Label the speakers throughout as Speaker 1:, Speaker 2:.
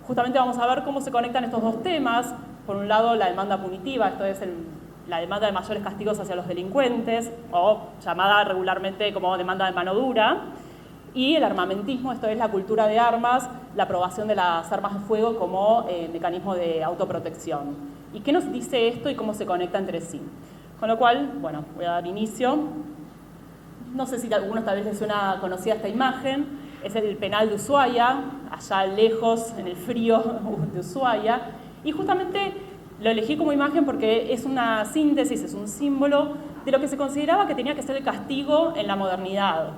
Speaker 1: justamente vamos a ver cómo se conectan estos dos temas. Por un lado, la demanda punitiva, esto es la demanda de mayores castigos hacia los delincuentes, o llamada regularmente como demanda de mano dura, y el armamentismo, esto es la cultura de armas, la aprobación de las armas de fuego como mecanismo de autoprotección. ¿Y qué nos dice esto y cómo se conecta entre sí? Con lo cual, bueno, voy a dar inicio. No sé si a algunos tal vez les suena conocida esta imagen, es el penal de Ushuaia, allá lejos, en el frío de Ushuaia, y justamente lo elegí como imagen porque es una síntesis, es un símbolo de lo que se consideraba que tenía que ser el castigo en la modernidad,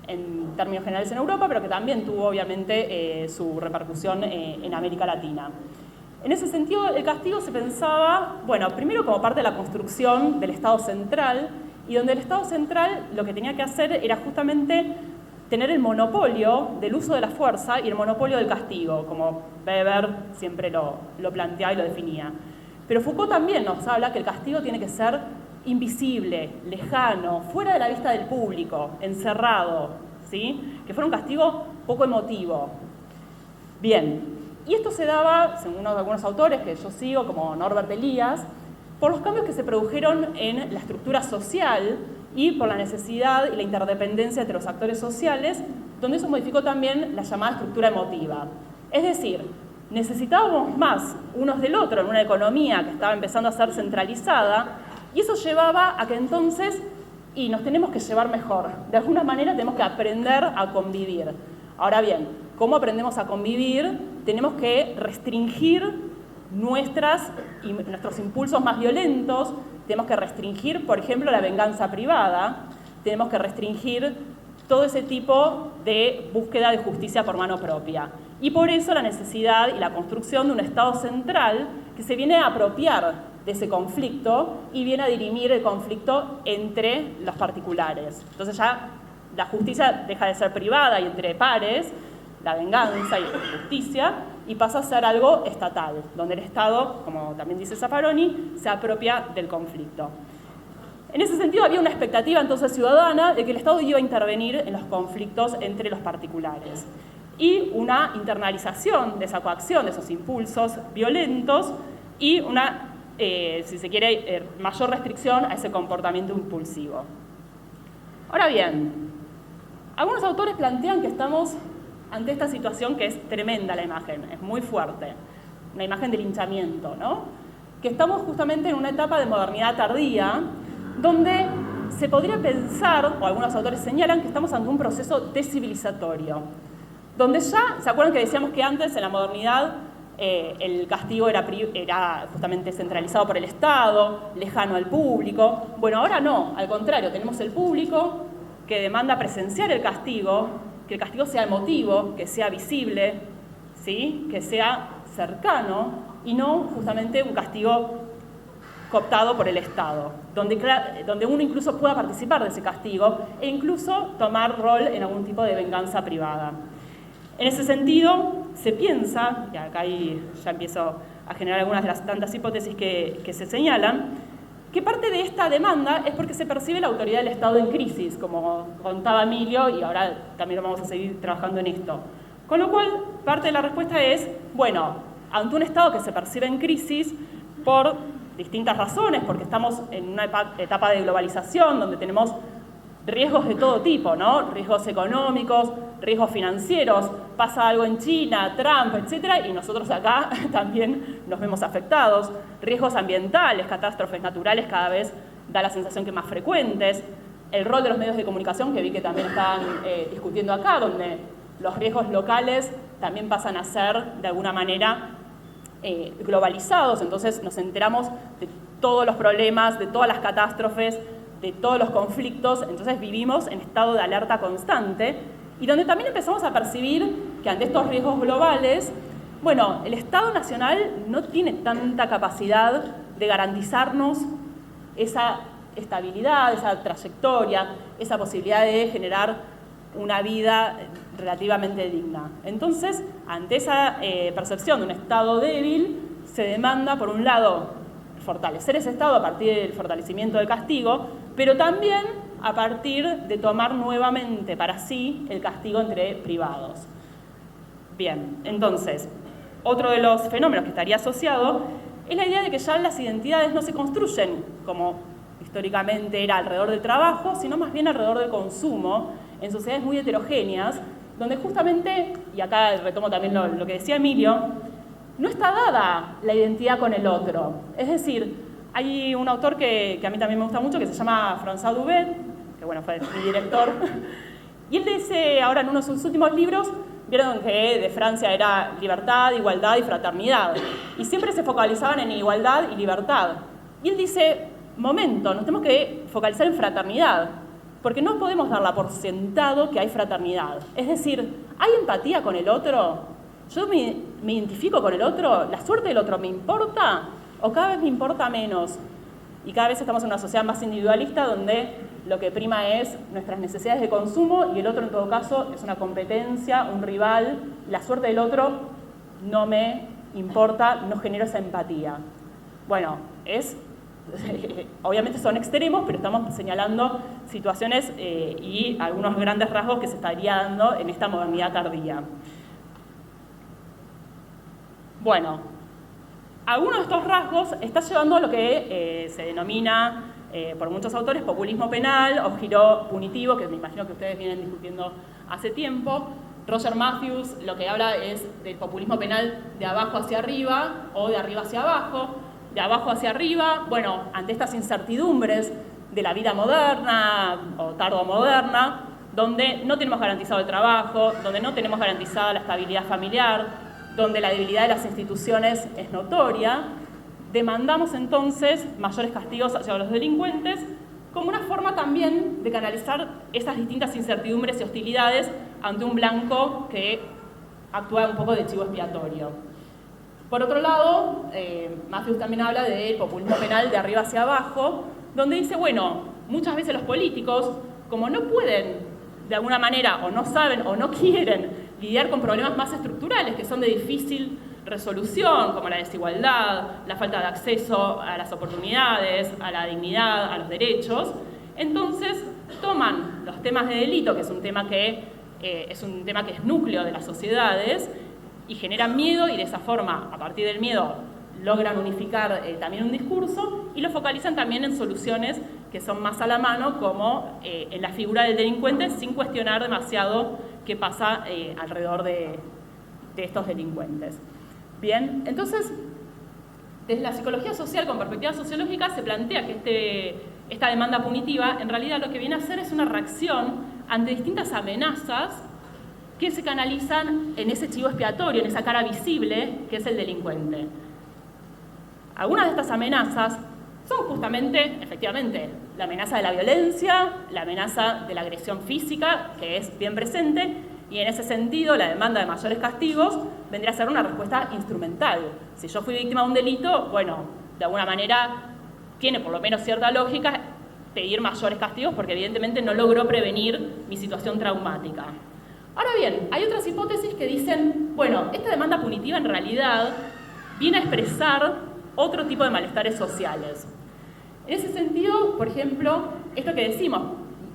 Speaker 1: en términos generales en Europa, pero que también tuvo obviamente su repercusión en América Latina. En ese sentido, el castigo se pensaba, bueno, primero como parte de la construcción del Estado central, y donde el Estado central lo que tenía que hacer era justamente tener el monopolio del uso de la fuerza y el monopolio del castigo, como Weber siempre lo planteaba y lo definía. Pero Foucault también nos habla que el castigo tiene que ser invisible, lejano, fuera de la vista del público, encerrado, ¿sí? Que fuera un castigo poco emotivo. Bien, y esto se daba, según algunos autores que yo sigo, como Norbert Elias, por los cambios que se produjeron en la estructura social y por la necesidad y la interdependencia entre los actores sociales, donde eso modificó también la llamada estructura emotiva. Es decir, necesitábamos más unos del otro en una economía que estaba empezando a ser centralizada, y eso llevaba a que entonces, y nos tenemos que llevar mejor. De alguna manera tenemos que aprender a convivir. Ahora bien, ¿cómo aprendemos a convivir? Tenemos que restringir nuestros impulsos más violentos, tenemos que restringir, por ejemplo, la venganza privada, tenemos que restringir todo ese tipo de búsqueda de justicia por mano propia. Y por eso la necesidad y la construcción de un Estado central que se viene a apropiar de ese conflicto y viene a dirimir el conflicto entre los particulares. Entonces ya la justicia deja de ser privada y entre pares, la venganza y la justicia, y pasa a ser algo estatal, donde el Estado, como también dice Zaffaroni, se apropia del conflicto. En ese sentido había una expectativa entonces ciudadana de que el Estado iba a intervenir en los conflictos entre los particulares y una internalización de esa coacción, de esos impulsos violentos y una, si se quiere, mayor restricción a ese comportamiento impulsivo. Ahora bien, algunos autores plantean que estamos ante esta situación que es tremenda la imagen, es muy fuerte, una imagen de linchamiento, ¿no? Que estamos justamente en una etapa de modernidad tardía, donde se podría pensar, o algunos autores señalan, que estamos ante un proceso descivilizatorio, donde ya, ¿se acuerdan que decíamos que antes, en la modernidad, el castigo era justamente centralizado por el Estado, lejano al público? Bueno, ahora no, al contrario, tenemos el público que demanda presenciar el castigo, que el castigo sea emotivo, que sea visible, ¿sí? Que sea cercano y no justamente un castigo cooptado por el Estado, donde uno incluso pueda participar de ese castigo e incluso tomar rol en algún tipo de venganza privada. En ese sentido, se piensa, y acá ya empiezo a generar algunas de las tantas hipótesis que se señalan, que parte de esta demanda es porque se percibe la autoridad del Estado en crisis, como contaba Emilio, y ahora también vamos a seguir trabajando en esto. Con lo cual, parte de la respuesta es, bueno, ante un Estado que se percibe en crisis por distintas razones, porque estamos en una etapa de globalización donde tenemos riesgos de todo tipo, ¿no? Riesgos económicos, riesgos financieros, pasa algo en China, Trump, etcétera, y nosotros acá también nos vemos afectados. Riesgos ambientales, catástrofes naturales cada vez da la sensación que más frecuentes. El rol de los medios de comunicación, que vi que también estaban discutiendo acá, donde los riesgos locales también pasan a ser, de alguna manera, globalizados. Entonces nos enteramos de todos los problemas, de todas las catástrofes, de todos los conflictos, entonces vivimos en estado de alerta constante y donde también empezamos a percibir que ante estos riesgos globales, bueno, el Estado Nacional no tiene tanta capacidad de garantizarnos esa estabilidad, esa trayectoria, esa posibilidad de generar una vida relativamente digna. Entonces, ante esa percepción de un Estado débil, se demanda, por un lado, fortalecer ese Estado a partir del fortalecimiento del castigo, pero también a partir de tomar nuevamente para sí el castigo entre privados. Bien, entonces, otro de los fenómenos que estaría asociado es la idea de que ya las identidades no se construyen como históricamente era alrededor del trabajo, sino más bien alrededor del consumo, en sociedades muy heterogéneas, donde justamente, y acá retomo también lo que decía Emilio, no está dada la identidad con el otro. Es decir, hay un autor que a mí también me gusta mucho, que se llama François Dubet, que bueno, fue mi director, y él dice ahora en uno de sus últimos libros, vieron que de Francia era libertad, igualdad y fraternidad, y siempre se focalizaban en igualdad y libertad. Y él dice, momento, nos tenemos que focalizar en fraternidad, porque no podemos darla por sentado que hay fraternidad. Es decir, ¿hay empatía con el otro? ¿Yo me identifico con el otro? ¿La suerte del otro me importa? ¿O cada vez me importa menos? Y cada vez estamos en una sociedad más individualista donde lo que prima es nuestras necesidades de consumo y el otro en todo caso es una competencia, un rival. La suerte del otro no me importa, no genero esa empatía. Bueno, obviamente son extremos, pero estamos señalando situaciones y algunos grandes rasgos que se estaría dando en esta modernidad tardía. Bueno, algunos de estos rasgos está llevando a lo que se denomina por muchos autores populismo penal o giro punitivo, que me imagino que ustedes vienen discutiendo hace tiempo. Roger Matthews lo que habla es del populismo penal de abajo hacia arriba o de arriba hacia abajo. De abajo hacia arriba, bueno, ante estas incertidumbres de la vida moderna o tardomoderna, donde no tenemos garantizado el trabajo, donde no tenemos garantizada la estabilidad familiar, donde la debilidad de las instituciones es notoria, demandamos entonces mayores castigos hacia los delincuentes como una forma también de canalizar esas distintas incertidumbres y hostilidades ante un blanco que actúa un poco de chivo expiatorio. Por otro lado, Matthews también habla del populismo penal de arriba hacia abajo, donde dice, bueno, muchas veces los políticos, como no pueden, de alguna manera, o no saben o no quieren lidiar con problemas más estructurales que son de difícil resolución, como la desigualdad, la falta de acceso a las oportunidades, a la dignidad, a los derechos, entonces toman los temas de delito, que es un tema que es núcleo de las sociedades, y generan miedo y de esa forma, a partir del miedo, logran unificar también un discurso y lo focalizan también en soluciones que son más a la mano, como en la figura del delincuente, sin cuestionar demasiado qué pasa alrededor de estos delincuentes. Bien, entonces, desde la psicología social, con perspectiva sociológica, se plantea que esta demanda punitiva en realidad lo que viene a hacer es una reacción ante distintas amenazas que se canalizan en ese chivo expiatorio, en esa cara visible que es el delincuente. Algunas de estas amenazas son justamente, efectivamente, la amenaza de la violencia, la amenaza de la agresión física, que es bien presente, y en ese sentido la demanda de mayores castigos vendría a ser una respuesta instrumental. Si yo fui víctima de un delito, bueno, de alguna manera tiene por lo menos cierta lógica pedir mayores castigos porque evidentemente no logró prevenir mi situación traumática. Ahora bien, hay otras hipótesis que dicen, bueno, esta demanda punitiva en realidad viene a expresar otro tipo de malestares sociales. En ese sentido, por ejemplo, esto que decimos,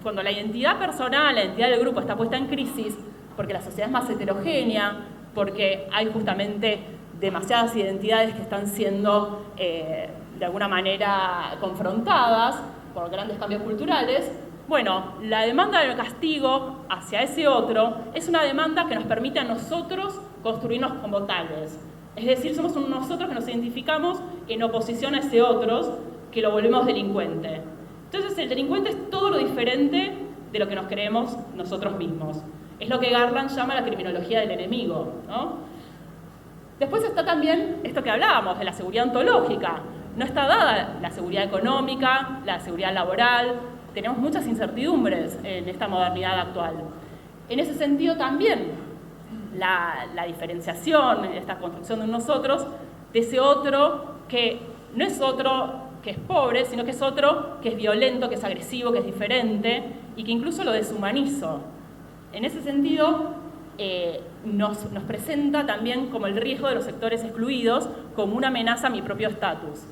Speaker 1: cuando la identidad personal, la identidad del grupo está puesta en crisis, porque la sociedad es más heterogénea, porque hay justamente demasiadas identidades que están siendo de alguna manera confrontadas por grandes cambios culturales, bueno, la demanda del castigo hacia ese otro es una demanda que nos permite a nosotros construirnos como tales. Es decir, somos nosotros que nos identificamos en oposición a ese otro que lo volvemos delincuente. Entonces el delincuente es todo lo diferente de lo que nos creemos nosotros mismos. Es lo que Garland llama la criminología del enemigo, ¿no? Después está también esto que hablábamos de la seguridad ontológica. No está dada la seguridad económica, la seguridad laboral. Tenemos muchas incertidumbres en esta modernidad actual. En ese sentido también la diferenciación, esta construcción de nosotros, de ese otro que no es otro que es pobre, sino que es otro que es violento, que es agresivo, que es diferente y que incluso lo deshumanizo. En ese sentido, nos presenta también como el riesgo de los sectores excluidos como una amenaza a mi propio estatus.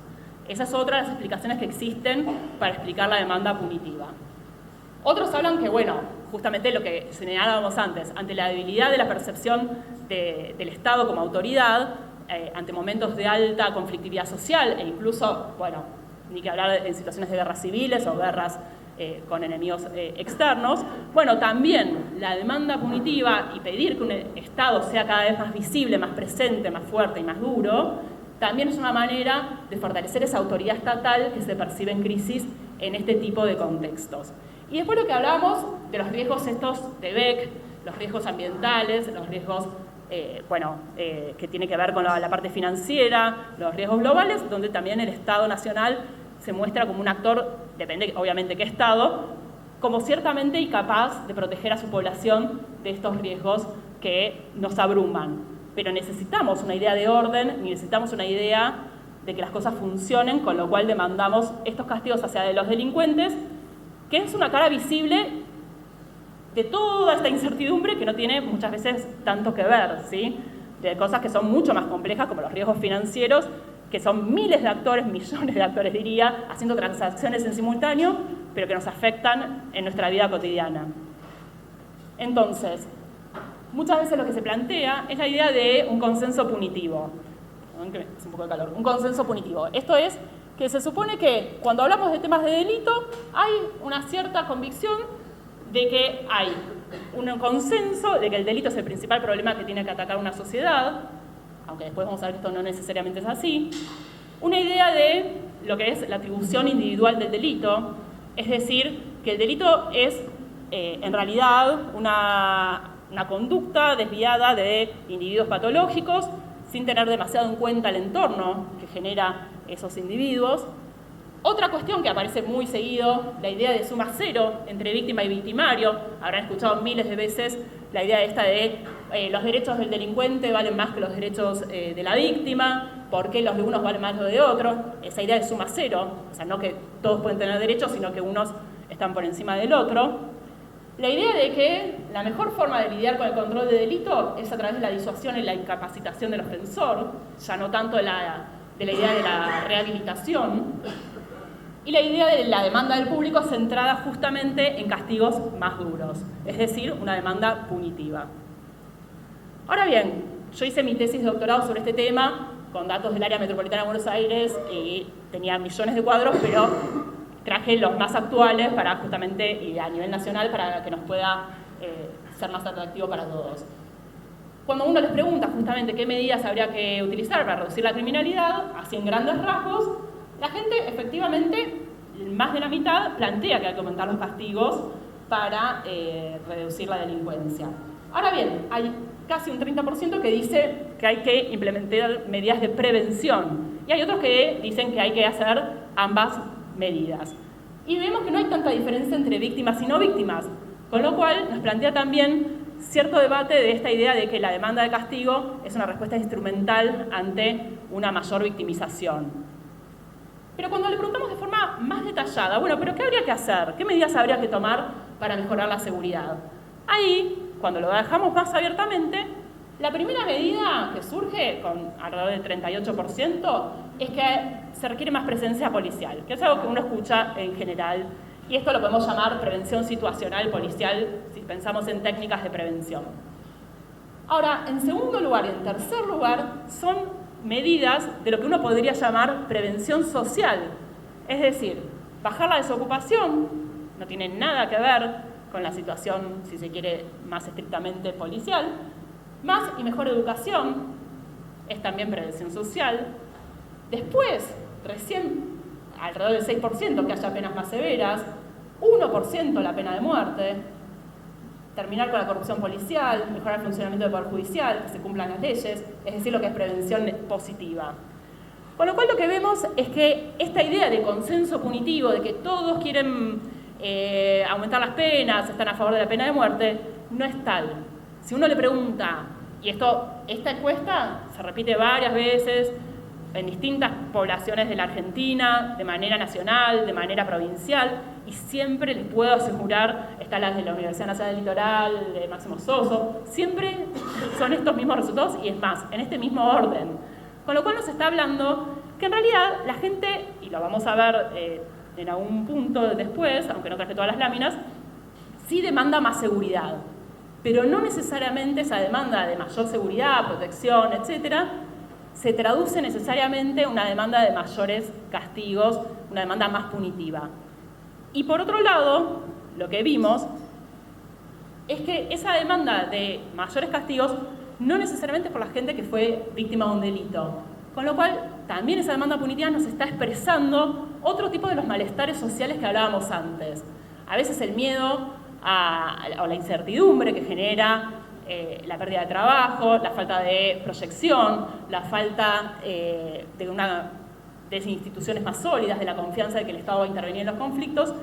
Speaker 1: Esa es otra de las explicaciones que existen para explicar la demanda punitiva. Otros hablan que, bueno, justamente lo que señalábamos antes, ante la debilidad de la percepción del Estado como autoridad, ante momentos de alta conflictividad social e incluso, bueno, ni que hablar en situaciones de guerras civiles o guerras con enemigos externos, bueno, también la demanda punitiva y pedir que un Estado sea cada vez más visible, más presente, más fuerte y más duro, también es una manera de fortalecer esa autoridad estatal que se percibe en crisis en este tipo de contextos. Y después lo que hablamos de los riesgos estos de Beck, los riesgos ambientales, los riesgos que tiene que ver con la parte financiera, los riesgos globales, donde también el Estado nacional se muestra como un actor, depende obviamente qué Estado, como ciertamente incapaz de proteger a su población de estos riesgos que nos abruman. Pero necesitamos una idea de orden, necesitamos una idea de que las cosas funcionen, con lo cual demandamos estos castigos hacia los delincuentes, que es una cara visible de toda esta incertidumbre que no tiene muchas veces tanto que ver, ¿sí? De cosas que son mucho más complejas, como los riesgos financieros, que son miles de actores, millones de actores diría, haciendo transacciones en simultáneo, pero que nos afectan en nuestra vida cotidiana. Entonces, muchas veces lo que se plantea es la idea de un consenso punitivo. Perdón que me hace un poco de calor. Un consenso punitivo. Esto es que se supone que cuando hablamos de temas de delito hay una cierta convicción de que hay un consenso de que el delito es el principal problema que tiene que atacar una sociedad, aunque después vamos a ver que esto no necesariamente es así, una idea de lo que es la atribución individual del delito, es decir, que el delito es en realidad una conducta desviada de individuos patológicos sin tener demasiado en cuenta el entorno que genera esos individuos. Otra cuestión que aparece muy seguido, la idea de suma cero entre víctima y victimario. Habrán escuchado miles de veces la idea esta de los derechos del delincuente valen más que los derechos de la víctima, ¿por qué los de unos valen más que los de otros? Esa idea de suma cero, o sea, no que todos pueden tener derechos, sino que unos están por encima del otro. La idea de que la mejor forma de lidiar con el control de delito es a través de la disuasión y la incapacitación del ofensor, ya no tanto de la idea de la rehabilitación. Y la idea de la demanda del público centrada justamente en castigos más duros, es decir, una demanda punitiva. Ahora bien, yo hice mi tesis de doctorado sobre este tema con datos del área metropolitana de Buenos Aires y tenía millones de cuadros, pero traje los más actuales para justamente, y a nivel nacional, para que nos pueda ser más atractivo para todos. Cuando uno les pregunta justamente qué medidas habría que utilizar para reducir la criminalidad, así en grandes rasgos, la gente efectivamente, más de la mitad, plantea que hay que aumentar los castigos para reducir la delincuencia. Ahora bien, hay casi un 30% que dice que hay que implementar medidas de prevención y hay otros que dicen que hay que hacer ambas medidas. Y vemos que no hay tanta diferencia entre víctimas y no víctimas, con lo cual nos plantea también cierto debate de esta idea de que la demanda de castigo es una respuesta instrumental ante una mayor victimización. Pero cuando le preguntamos de forma más detallada, bueno, ¿pero qué habría que hacer? ¿Qué medidas habría que tomar para mejorar la seguridad? Ahí, cuando lo dejamos más abiertamente, la primera medida que surge, con alrededor del 38%, es que se requiere más presencia policial, que es algo que uno escucha en general, y esto lo podemos llamar prevención situacional policial, si pensamos en técnicas de prevención. Ahora, en segundo lugar y en tercer lugar, son medidas de lo que uno podría llamar prevención social, es decir, bajar la desocupación, no tiene nada que ver con la situación, si se quiere, más estrictamente policial, más y mejor educación, es también prevención social. Después, recién, alrededor del 6% que haya penas más severas, 1% la pena de muerte, terminar con la corrupción policial, mejorar el funcionamiento del Poder Judicial, que se cumplan las leyes, es decir, lo que es prevención positiva. Con lo cual lo que vemos es que esta idea de consenso punitivo, de que todos quieren aumentar las penas, están a favor de la pena de muerte, no es tal. Si uno le pregunta, y esta encuesta se repite varias veces en distintas poblaciones de la Argentina, de manera nacional, de manera provincial, y siempre les puedo asegurar, están las de la Universidad Nacional del Litoral, de Máximo Soso, siempre son estos mismos resultados y es más, en este mismo orden. Con lo cual nos está hablando que en realidad la gente, y lo vamos a ver en algún punto después, aunque no traje todas las láminas, sí demanda más seguridad, pero no necesariamente esa demanda de mayor seguridad, protección, etcétera, se traduce necesariamente en una demanda de mayores castigos, una demanda más punitiva. Y por otro lado, lo que vimos es que esa demanda de mayores castigos no necesariamente es por la gente que fue víctima de un delito, con lo cual también esa demanda punitiva nos está expresando otro tipo de los malestares sociales que hablábamos antes. A veces el miedo o la incertidumbre que genera la pérdida de trabajo, la falta de proyección, la falta de instituciones más sólidas, de la confianza de que el Estado va a intervenir en los conflictos,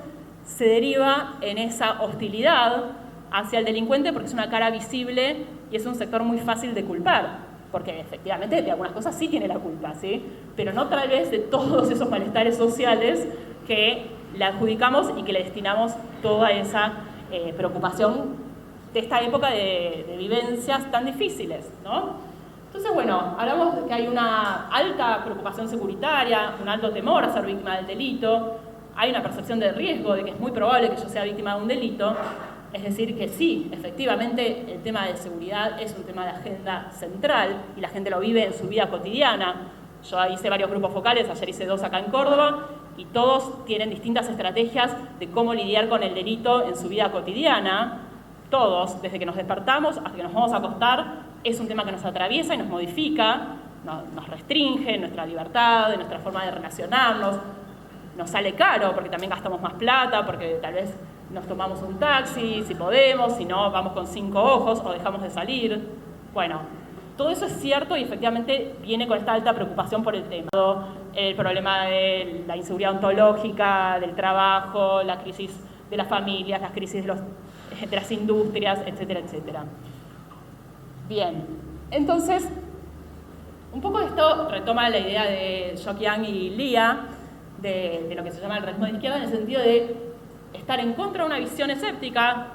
Speaker 1: se deriva en esa hostilidad hacia el delincuente porque es una cara visible y es un sector muy fácil de culpar, porque efectivamente de algunas cosas sí tiene la culpa, ¿sí? Pero no tal vez de todos esos malestares sociales que le adjudicamos y que le destinamos toda esa preocupación de esta época de vivencias tan difíciles, ¿no? Entonces, bueno, hablamos de que hay una alta preocupación securitaria, un alto temor a ser víctima del delito, hay una percepción de riesgo de que es muy probable que yo sea víctima de un delito, es decir, que sí, efectivamente el tema de seguridad es un tema de agenda central y la gente lo vive en su vida cotidiana. Yo hice varios grupos focales, ayer hice 2 acá en Córdoba, y todos tienen distintas estrategias de cómo lidiar con el delito en su vida cotidiana. Todos, desde que nos despertamos hasta que nos vamos a acostar, es un tema que nos atraviesa y nos modifica, nos restringe nuestra libertad, nuestra forma de relacionarnos, nos sale caro porque también gastamos más plata, porque tal vez nos tomamos un taxi, si podemos, si no, vamos con 5 ojos o dejamos de salir. Bueno, todo eso es cierto y efectivamente viene con esta alta preocupación por el tema. El problema de la inseguridad ontológica, del trabajo, la crisis de las familias, las crisis de las industrias, etcétera, etcétera. Bien, entonces, un poco esto retoma la idea de Jokian y Lia de lo que se llama el realismo de izquierda, en el sentido de estar en contra de una visión escéptica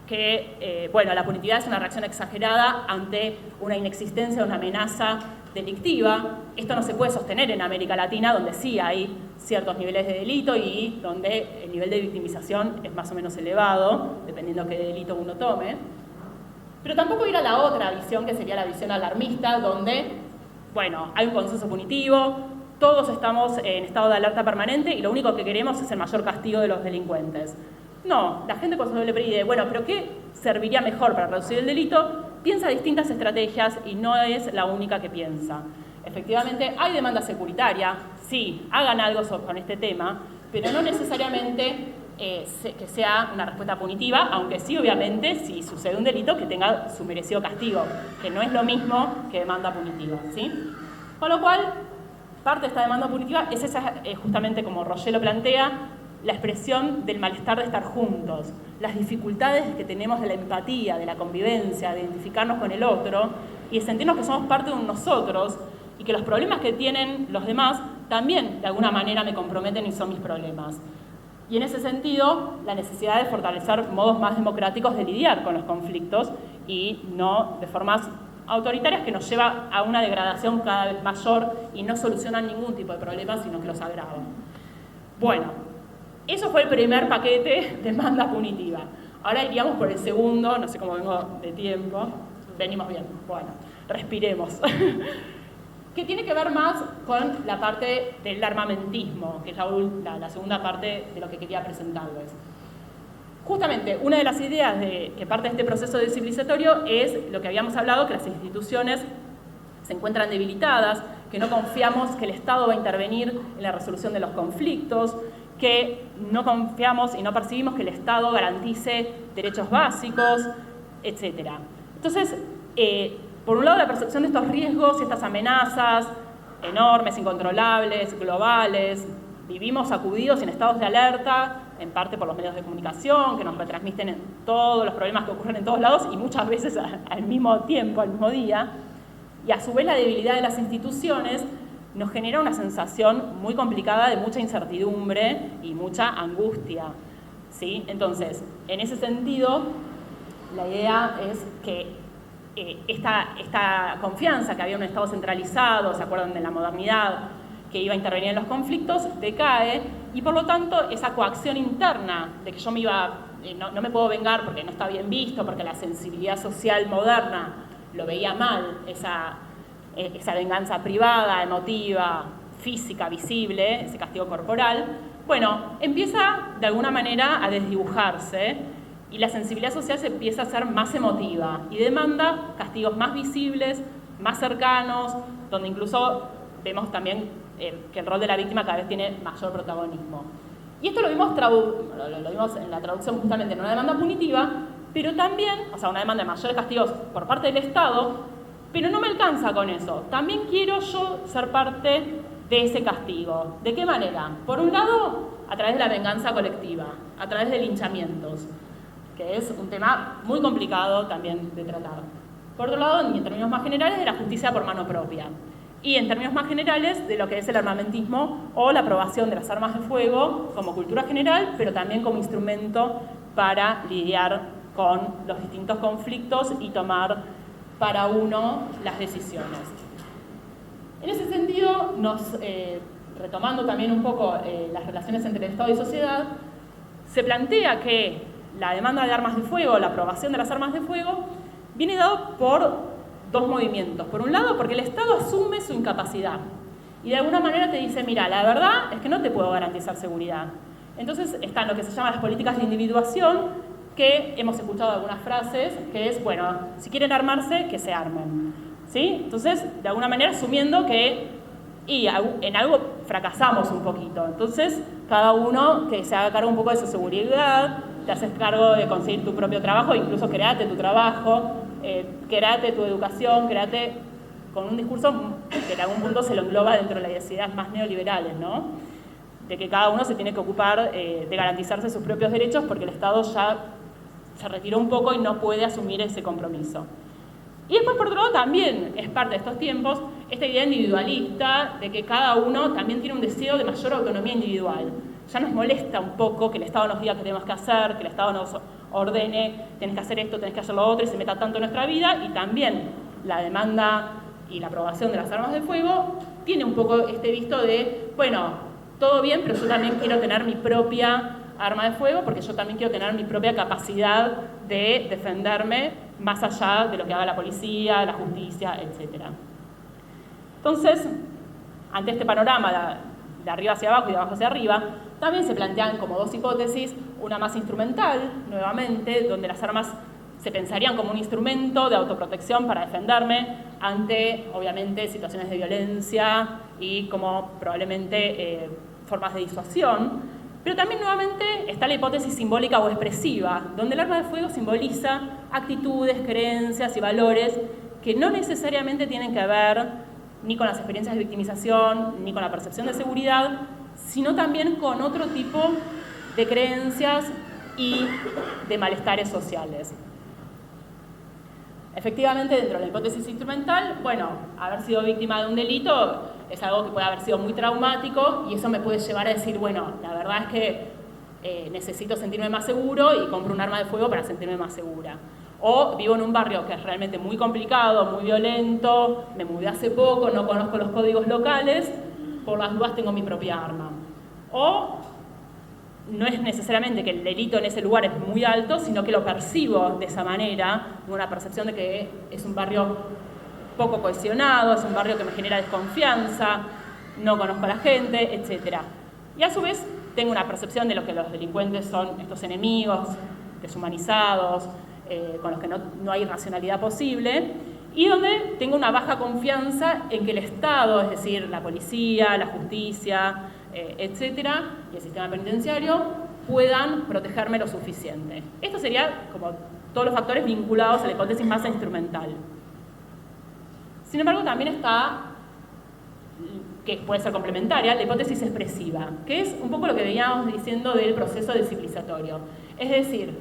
Speaker 1: que, bueno, la punitividad es una reacción exagerada ante una inexistencia, una amenaza delictiva. Esto no se puede sostener en América Latina, donde sí hay ciertos niveles de delito y donde el nivel de victimización es más o menos elevado, dependiendo de qué delito uno tome. Pero tampoco ir a la otra visión, que sería la visión alarmista, donde, bueno, hay un consenso punitivo, todos estamos en estado de alerta permanente y lo único que queremos es el mayor castigo de los delincuentes. No, la gente cuando se le pide, bueno, ¿pero qué serviría mejor para reducir el delito? Piensa distintas estrategias y no es la única que piensa. Efectivamente, hay demanda securitaria, sí, hagan algo con este tema, pero no necesariamente que sea una respuesta punitiva, aunque sí, obviamente, si sucede un delito, que tenga su merecido castigo, que no es lo mismo que demanda punitiva, ¿sí? Con lo cual, parte de esta demanda punitiva es esa, justamente como Roger lo plantea, la expresión del malestar de estar juntos, las dificultades que tenemos de la empatía, de la convivencia, de identificarnos con el otro y de sentirnos que somos parte de un nosotros y que los problemas que tienen los demás también de alguna manera me comprometen y son mis problemas. Y en ese sentido, la necesidad de fortalecer modos más democráticos de lidiar con los conflictos y no de formas autoritarias que nos lleva a una degradación cada vez mayor y no solucionan ningún tipo de problema, sino que los agravan. Bueno, eso fue el primer paquete de demanda punitiva. Ahora iríamos por el segundo, no sé cómo vengo de tiempo. Venimos bien, bueno, respiremos. Que tiene que ver más con la parte del armamentismo, que es la segunda parte de lo que quería presentarles. Justamente, una de las ideas que parte de este proceso civilizatorio es lo que habíamos hablado, que las instituciones se encuentran debilitadas, que no confiamos que el Estado va a intervenir en la resolución de los conflictos, que no confiamos y no percibimos que el Estado garantice derechos básicos, etc. Entonces, por un lado, la percepción de estos riesgos y estas amenazas enormes, incontrolables, globales, vivimos sacudidos en estados de alerta, en parte por los medios de comunicación, que nos retransmiten en todos los problemas que ocurren en todos lados y muchas veces al mismo tiempo, al mismo día. Y a su vez la debilidad de las instituciones nos genera una sensación muy complicada de mucha incertidumbre y mucha angustia, ¿sí? Entonces, en ese sentido, la idea es que esta confianza que había en un Estado centralizado, ¿se acuerdan de la modernidad?, que iba a intervenir en los conflictos, decae y por lo tanto esa coacción interna de que yo me iba no me puedo vengar porque no está bien visto, porque la sensibilidad social moderna lo veía mal, esa venganza privada, emotiva, física, visible, ese castigo corporal, bueno, empieza de alguna manera a desdibujarse y la sensibilidad social se empieza a hacer más emotiva y demanda castigos más visibles, más cercanos, donde incluso vemos también que el rol de la víctima cada vez tiene mayor protagonismo. Y esto lo vimos en la traducción justamente en una demanda punitiva, pero también, o sea, una demanda de mayores castigos por parte del Estado, pero no me alcanza con eso. También quiero yo ser parte de ese castigo. ¿De qué manera? Por un lado, a través de la venganza colectiva, a través de linchamientos, que es un tema muy complicado también de tratar. Por otro lado, y en términos más generales, de la justicia por mano propia. Y en términos más generales, de lo que es el armamentismo o la aprobación de las armas de fuego como cultura general, pero también como instrumento para lidiar con los distintos conflictos y tomar para uno las decisiones. En ese sentido, retomando también un poco las relaciones entre Estado y sociedad, se plantea que la demanda de armas de fuego, la aprobación de las armas de fuego, viene dado por dos movimientos. Por un lado, porque el Estado asume su incapacidad y de alguna manera te dice, mira, la verdad es que no te puedo garantizar seguridad. Entonces están lo que se llaman las políticas de individuación, que hemos escuchado algunas frases, que es, bueno, si quieren armarse, que se armen. ¿Sí? Entonces, de alguna manera asumiendo que en algo fracasamos un poquito. Entonces, cada uno que se haga cargo un poco de su seguridad, te haces cargo de conseguir tu propio trabajo, incluso créate tu trabajo, créate tu educación, créate con un discurso que en algún punto se lo engloba dentro de las ideas más neoliberales, ¿no? De que cada uno se tiene que ocupar de garantizarse sus propios derechos porque el Estado ya se retiró un poco y no puede asumir ese compromiso. Y después, por otro lado, también es parte de estos tiempos esta idea individualista de que cada uno también tiene un deseo de mayor autonomía individual. Ya nos molesta un poco que el Estado nos diga qué tenemos que hacer, que el Estado nos ordene, tenés que hacer esto, tenés que hacer lo otro, y se meta tanto en nuestra vida, y también la demanda y la aprobación de las armas de fuego tiene un poco este visto de, bueno, todo bien, pero yo también quiero tener mi propia arma de fuego, porque yo también quiero tener mi propia capacidad de defenderme más allá de lo que haga la policía, la justicia, etc. Entonces, ante este panorama de arriba hacia abajo y de abajo hacia arriba, también se plantean como dos hipótesis, una más instrumental, nuevamente, donde las armas se pensarían como un instrumento de autoprotección para defenderme ante, obviamente, situaciones de violencia y como probablemente formas de disuasión. Pero también nuevamente está la hipótesis simbólica o expresiva, donde el arma de fuego simboliza actitudes, creencias y valores que no necesariamente tienen que ver ni con las experiencias de victimización, ni con la percepción de seguridad, sino también con otro tipo de creencias y de malestares sociales. Efectivamente, dentro de la hipótesis instrumental, bueno, haber sido víctima de un delito es algo que puede haber sido muy traumático y eso me puede llevar a decir, bueno, la verdad es que necesito sentirme más seguro y compro un arma de fuego para sentirme más segura. O vivo en un barrio que es realmente muy complicado, muy violento, me mudé hace poco, no conozco los códigos locales, por las dudas tengo mi propia arma. O no es necesariamente que el delito en ese lugar es muy alto, sino que lo percibo de esa manera, una percepción de que es un barrio poco cohesionado, es un barrio que me genera desconfianza, no conozco a la gente, etc. Y a su vez tengo una percepción de lo que los delincuentes son estos enemigos deshumanizados, con los que no hay racionalidad posible, y donde tengo una baja confianza en que el Estado, es decir, la policía, la justicia, etcétera, y el sistema penitenciario puedan protegerme lo suficiente. Esto sería como todos los factores vinculados a la hipótesis más instrumental. Sin embargo, también está, que puede ser complementaria, la hipótesis expresiva, que es un poco lo que veníamos diciendo del proceso civilizatorio. Es decir,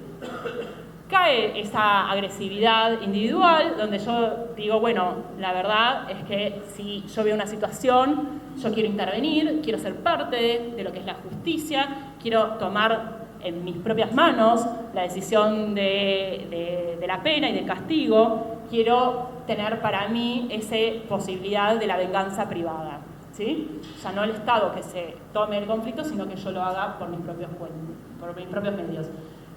Speaker 1: cae esa agresividad individual, donde yo digo, bueno, la verdad es que si yo veo una situación, yo quiero intervenir, quiero ser parte de lo que es la justicia, quiero tomar en mis propias manos la decisión de la pena y del castigo, quiero tener para mí esa posibilidad de la venganza privada, ¿sí? Ya no el Estado que se tome el conflicto, sino que yo lo haga por mis propios medios.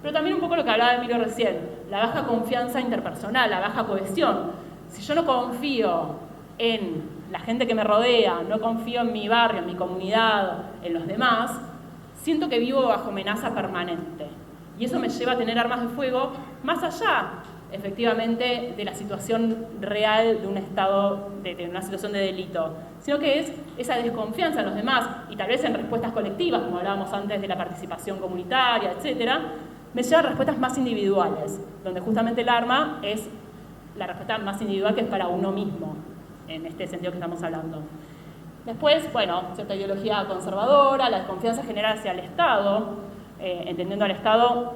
Speaker 1: Pero también un poco lo que hablaba Emilio recién, la baja confianza interpersonal, la baja cohesión. Si yo no confío en la gente que me rodea, no confío en mi barrio, en mi comunidad, en los demás, siento que vivo bajo amenaza permanente. Y eso me lleva a tener armas de fuego más allá, efectivamente, de la situación real de un estado, de una situación de delito, sino que es esa desconfianza en los demás, y tal vez en respuestas colectivas, como hablábamos antes de la participación comunitaria, etcétera, me lleva a respuestas más individuales, donde justamente el arma es la respuesta más individual, que es para uno mismo, en este sentido que estamos hablando. Después, bueno, cierta ideología conservadora, la desconfianza general hacia el Estado, entendiendo al Estado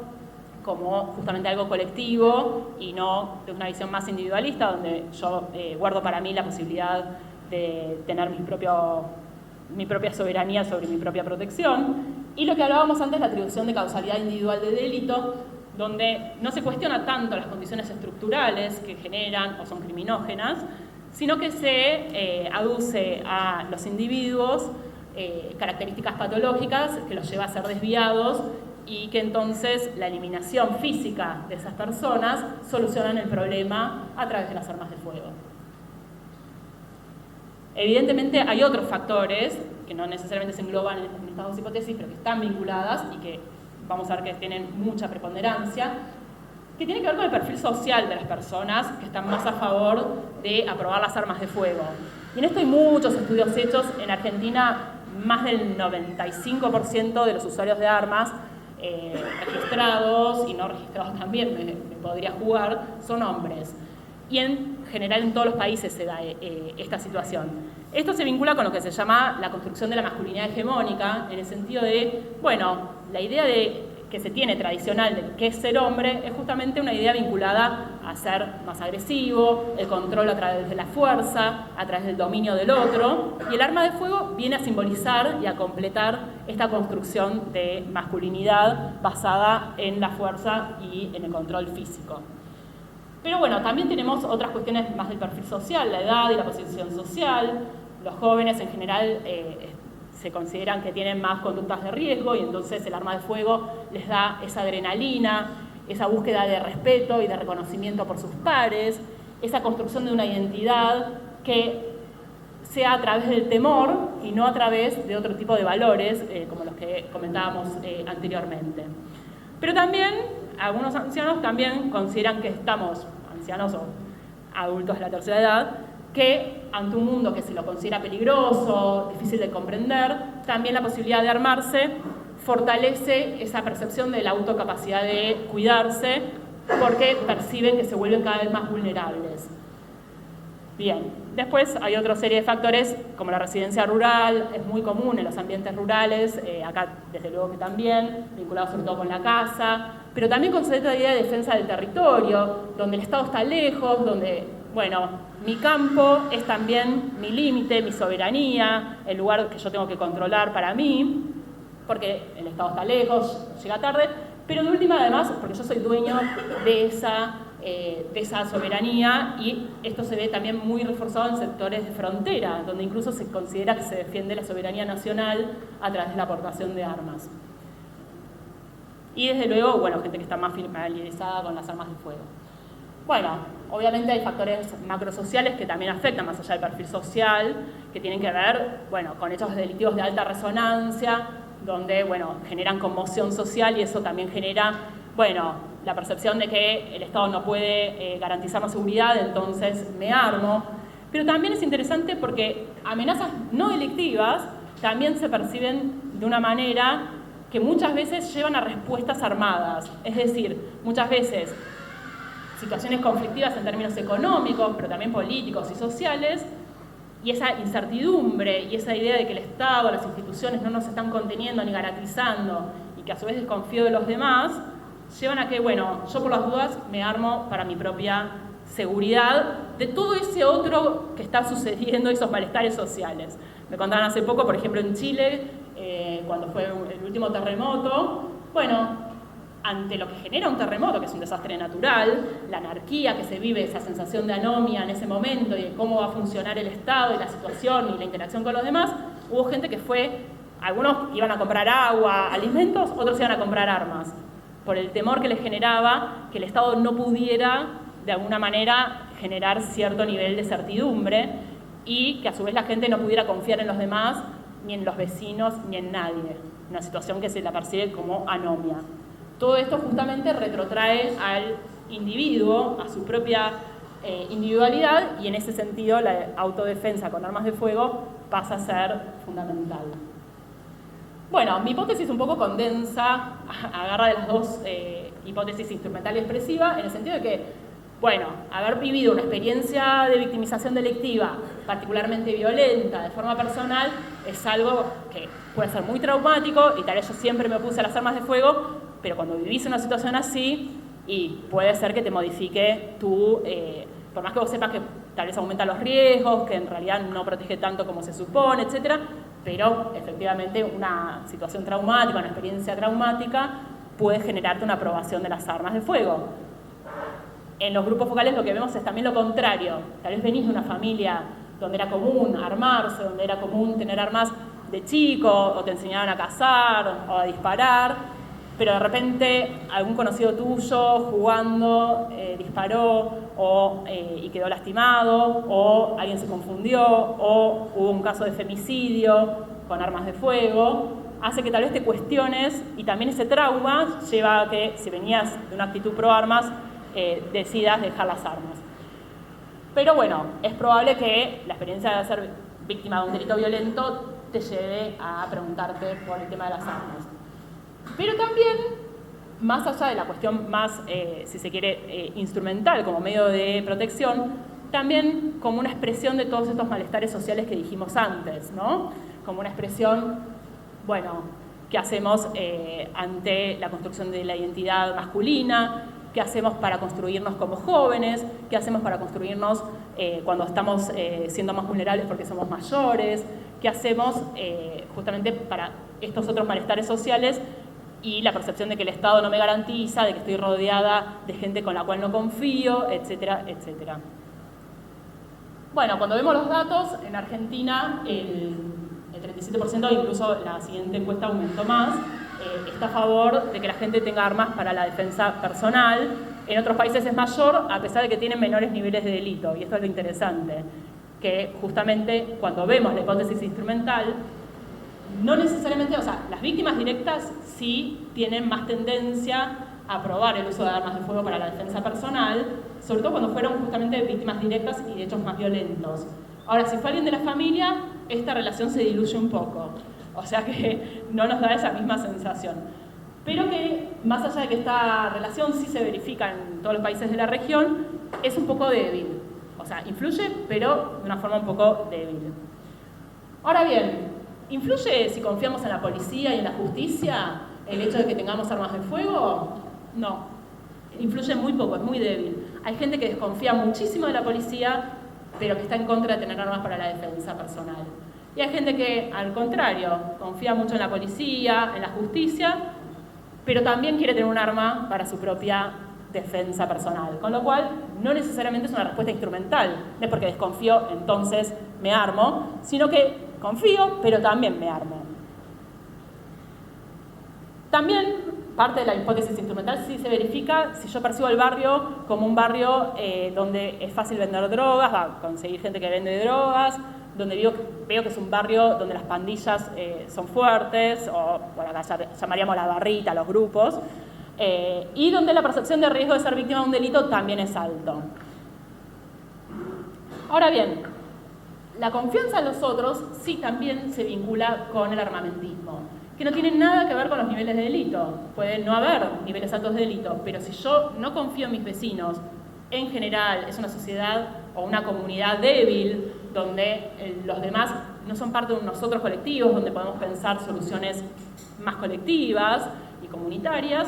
Speaker 1: como justamente algo colectivo y no de una visión más individualista, donde yo guardo para mí la posibilidad de tener mi propia soberanía sobre mi propia protección. Y lo que hablábamos antes, la atribución de causalidad individual de delito, donde no se cuestiona tanto las condiciones estructurales que generan o son criminógenas, sino que se aduce a los individuos características patológicas que los lleva a ser desviados y que entonces la eliminación física de esas personas solucionan el problema a través de las armas de fuego. Evidentemente hay otros factores que no necesariamente se engloban en estas dos hipótesis, pero que están vinculadas y que vamos a ver que tienen mucha preponderancia, que tiene que ver con el perfil social de las personas que están más a favor de aprobar las armas de fuego. Y en esto hay muchos estudios hechos. En Argentina, más del 95% de los usuarios de armas, registrados y no registrados también, me podría jugar, son hombres. Y en general en todos los países se da esta situación. Esto se vincula con lo que se llama la construcción de la masculinidad hegemónica, en el sentido de, bueno, la idea que se tiene tradicional de qué es ser hombre es justamente una idea vinculada a ser más agresivo, el control a través de la fuerza, a través del dominio del otro, y el arma de fuego viene a simbolizar y a completar esta construcción de masculinidad basada en la fuerza y en el control físico. Pero bueno, también tenemos otras cuestiones más del perfil social, la edad y la posición social. Los jóvenes en general se consideran que tienen más conductas de riesgo y entonces el arma de fuego les da esa adrenalina, esa búsqueda de respeto y de reconocimiento por sus pares, esa construcción de una identidad que sea a través del temor y no a través de otro tipo de valores, como los que comentábamos anteriormente. Pero también algunos ancianos también consideran que estamos, ancianos o adultos de la tercera edad, que ante un mundo que se lo considera peligroso, difícil de comprender, también la posibilidad de armarse fortalece esa percepción de la autocapacidad de cuidarse, porque perciben que se vuelven cada vez más vulnerables. Bien, después hay otra serie de factores como la residencia rural, es muy común en los ambientes rurales, acá desde luego que también, vinculado sobre todo con la casa, pero también con cierta idea de defensa del territorio, donde el Estado está lejos, donde, bueno, mi campo es también mi límite, mi soberanía, el lugar que yo tengo que controlar para mí, porque el Estado está lejos, llega tarde, pero de última además, porque yo soy dueño de esa soberanía, y esto se ve también muy reforzado en sectores de frontera, donde incluso se considera que se defiende la soberanía nacional a través de la aportación de armas. Y desde luego, bueno, gente que está más familiarizada con las armas de fuego. Bueno, obviamente hay factores macrosociales que también afectan más allá del perfil social, que tienen que ver, bueno, con hechos delictivos de alta resonancia, donde, bueno, generan conmoción social y eso también genera, bueno, la percepción de que el Estado no puede garantizar la seguridad, entonces me armo. Pero también es interesante porque amenazas no delictivas también se perciben de una manera que muchas veces llevan a respuestas armadas. Es decir, muchas veces situaciones conflictivas en términos económicos, pero también políticos y sociales, y esa incertidumbre y esa idea de que el Estado, las instituciones no nos están conteniendo ni garantizando y que a su vez desconfío de los demás, llevan a que, bueno, yo por las dudas me armo para mi propia seguridad de todo ese otro que está sucediendo, esos malestares sociales. Me contaban hace poco, por ejemplo, en Chile, cuando fue el último terremoto, bueno, ante lo que genera un terremoto, que es un desastre natural, la anarquía que se vive, esa sensación de anomia en ese momento y de cómo va a funcionar el Estado y la situación y la interacción con los demás, hubo gente que fue, algunos iban a comprar agua, alimentos, otros iban a comprar armas. por el temor que les generaba que el Estado no pudiera, de alguna manera, generar cierto nivel de certidumbre y que a su vez la gente no pudiera confiar en los demás, ni en los vecinos, ni en nadie. Una situación que se la percibe como anomia. Todo esto justamente retrotrae al individuo, a su propia individualidad, y en ese sentido la autodefensa con armas de fuego pasa a ser fundamental. Bueno, mi hipótesis un poco condensa, agarra de las dos hipótesis instrumental y expresiva, en el sentido de que, bueno, haber vivido una experiencia de victimización delictiva particularmente violenta de forma personal es algo que puede ser muy traumático, y tal vez yo siempre me opuse a las armas de fuego, pero cuando vivís una situación así, y puede ser que te modifique tu, por más que vos sepas que tal vez aumenta los riesgos, que en realidad no protege tanto como se supone, etcétera, pero efectivamente una situación traumática, una experiencia traumática puede generarte una aprobación de las armas de fuego. En los grupos focales lo que vemos es también lo contrario. Tal vez venís de una familia donde era común armarse, donde era común tener armas de chico, o te enseñaban a cazar o a disparar, pero de repente algún conocido tuyo jugando disparó y quedó lastimado, o alguien se confundió, o hubo un caso de femicidio con armas de fuego, hace que tal vez te cuestiones, y también ese trauma lleva a que, si venías de una actitud pro armas, decidas dejar las armas. Pero bueno, es probable que la experiencia de ser víctima de un delito violento te lleve a preguntarte por el tema de las armas. Pero también, más allá de la cuestión más, si se quiere, instrumental como medio de protección, también como una expresión de todos estos malestares sociales que dijimos antes, ¿no? Como una expresión, bueno, que hacemos ante la construcción de la identidad masculina, qué hacemos para construirnos como jóvenes, qué hacemos para construirnos cuando estamos siendo más vulnerables porque somos mayores, qué hacemos justamente para estos otros malestares sociales y la percepción de que el Estado no me garantiza, de que estoy rodeada de gente con la cual no confío, etcétera, etcétera. Bueno, cuando vemos los datos, en Argentina el 37%, incluso la siguiente encuesta aumentó más, está a favor de que la gente tenga armas para la defensa personal. En otros países es mayor, a pesar de que tienen menores niveles de delito, y esto es lo interesante, que justamente cuando vemos la hipótesis instrumental, no necesariamente, o sea, las víctimas directas sí tienen más tendencia a aprobar el uso de armas de fuego para la defensa personal, sobre todo cuando fueron justamente víctimas directas y de hechos más violentos. Ahora, si fue alguien de la familia, esta relación se diluye un poco, o sea que no nos da esa misma sensación. Pero que, más allá de que esta relación sí se verifica en todos los países de la región, es un poco débil. O sea, influye, pero de una forma un poco débil. Ahora bien, ¿influye si confiamos en la policía y en la justicia el hecho de que tengamos armas de fuego? No. Influye muy poco, es muy débil. Hay gente que desconfía muchísimo de la policía, pero que está en contra de tener armas para la defensa personal. Y hay gente que, al contrario, confía mucho en la policía, en la justicia, pero también quiere tener un arma para su propia defensa personal. Con lo cual, no necesariamente es una respuesta instrumental. No es porque desconfío, entonces me armo, sino que confío, pero también me armo. También, parte de la hipótesis instrumental sí se verifica si yo percibo el barrio como un barrio donde es fácil vender drogas, conseguir gente que vende drogas, donde veo que es un barrio donde las pandillas son fuertes, o bueno, acá llamaríamos la barrita, los grupos, y donde la percepción de riesgo de ser víctima de un delito también es alto. Ahora bien, la confianza en los otros sí también se vincula con el armamentismo, que no tiene nada que ver con los niveles de delito. Puede no haber niveles altos de delito, pero si yo no confío en mis vecinos, en general es una sociedad o una comunidad débil, donde los demás no son parte de nosotros colectivos, donde podemos pensar soluciones más colectivas y comunitarias,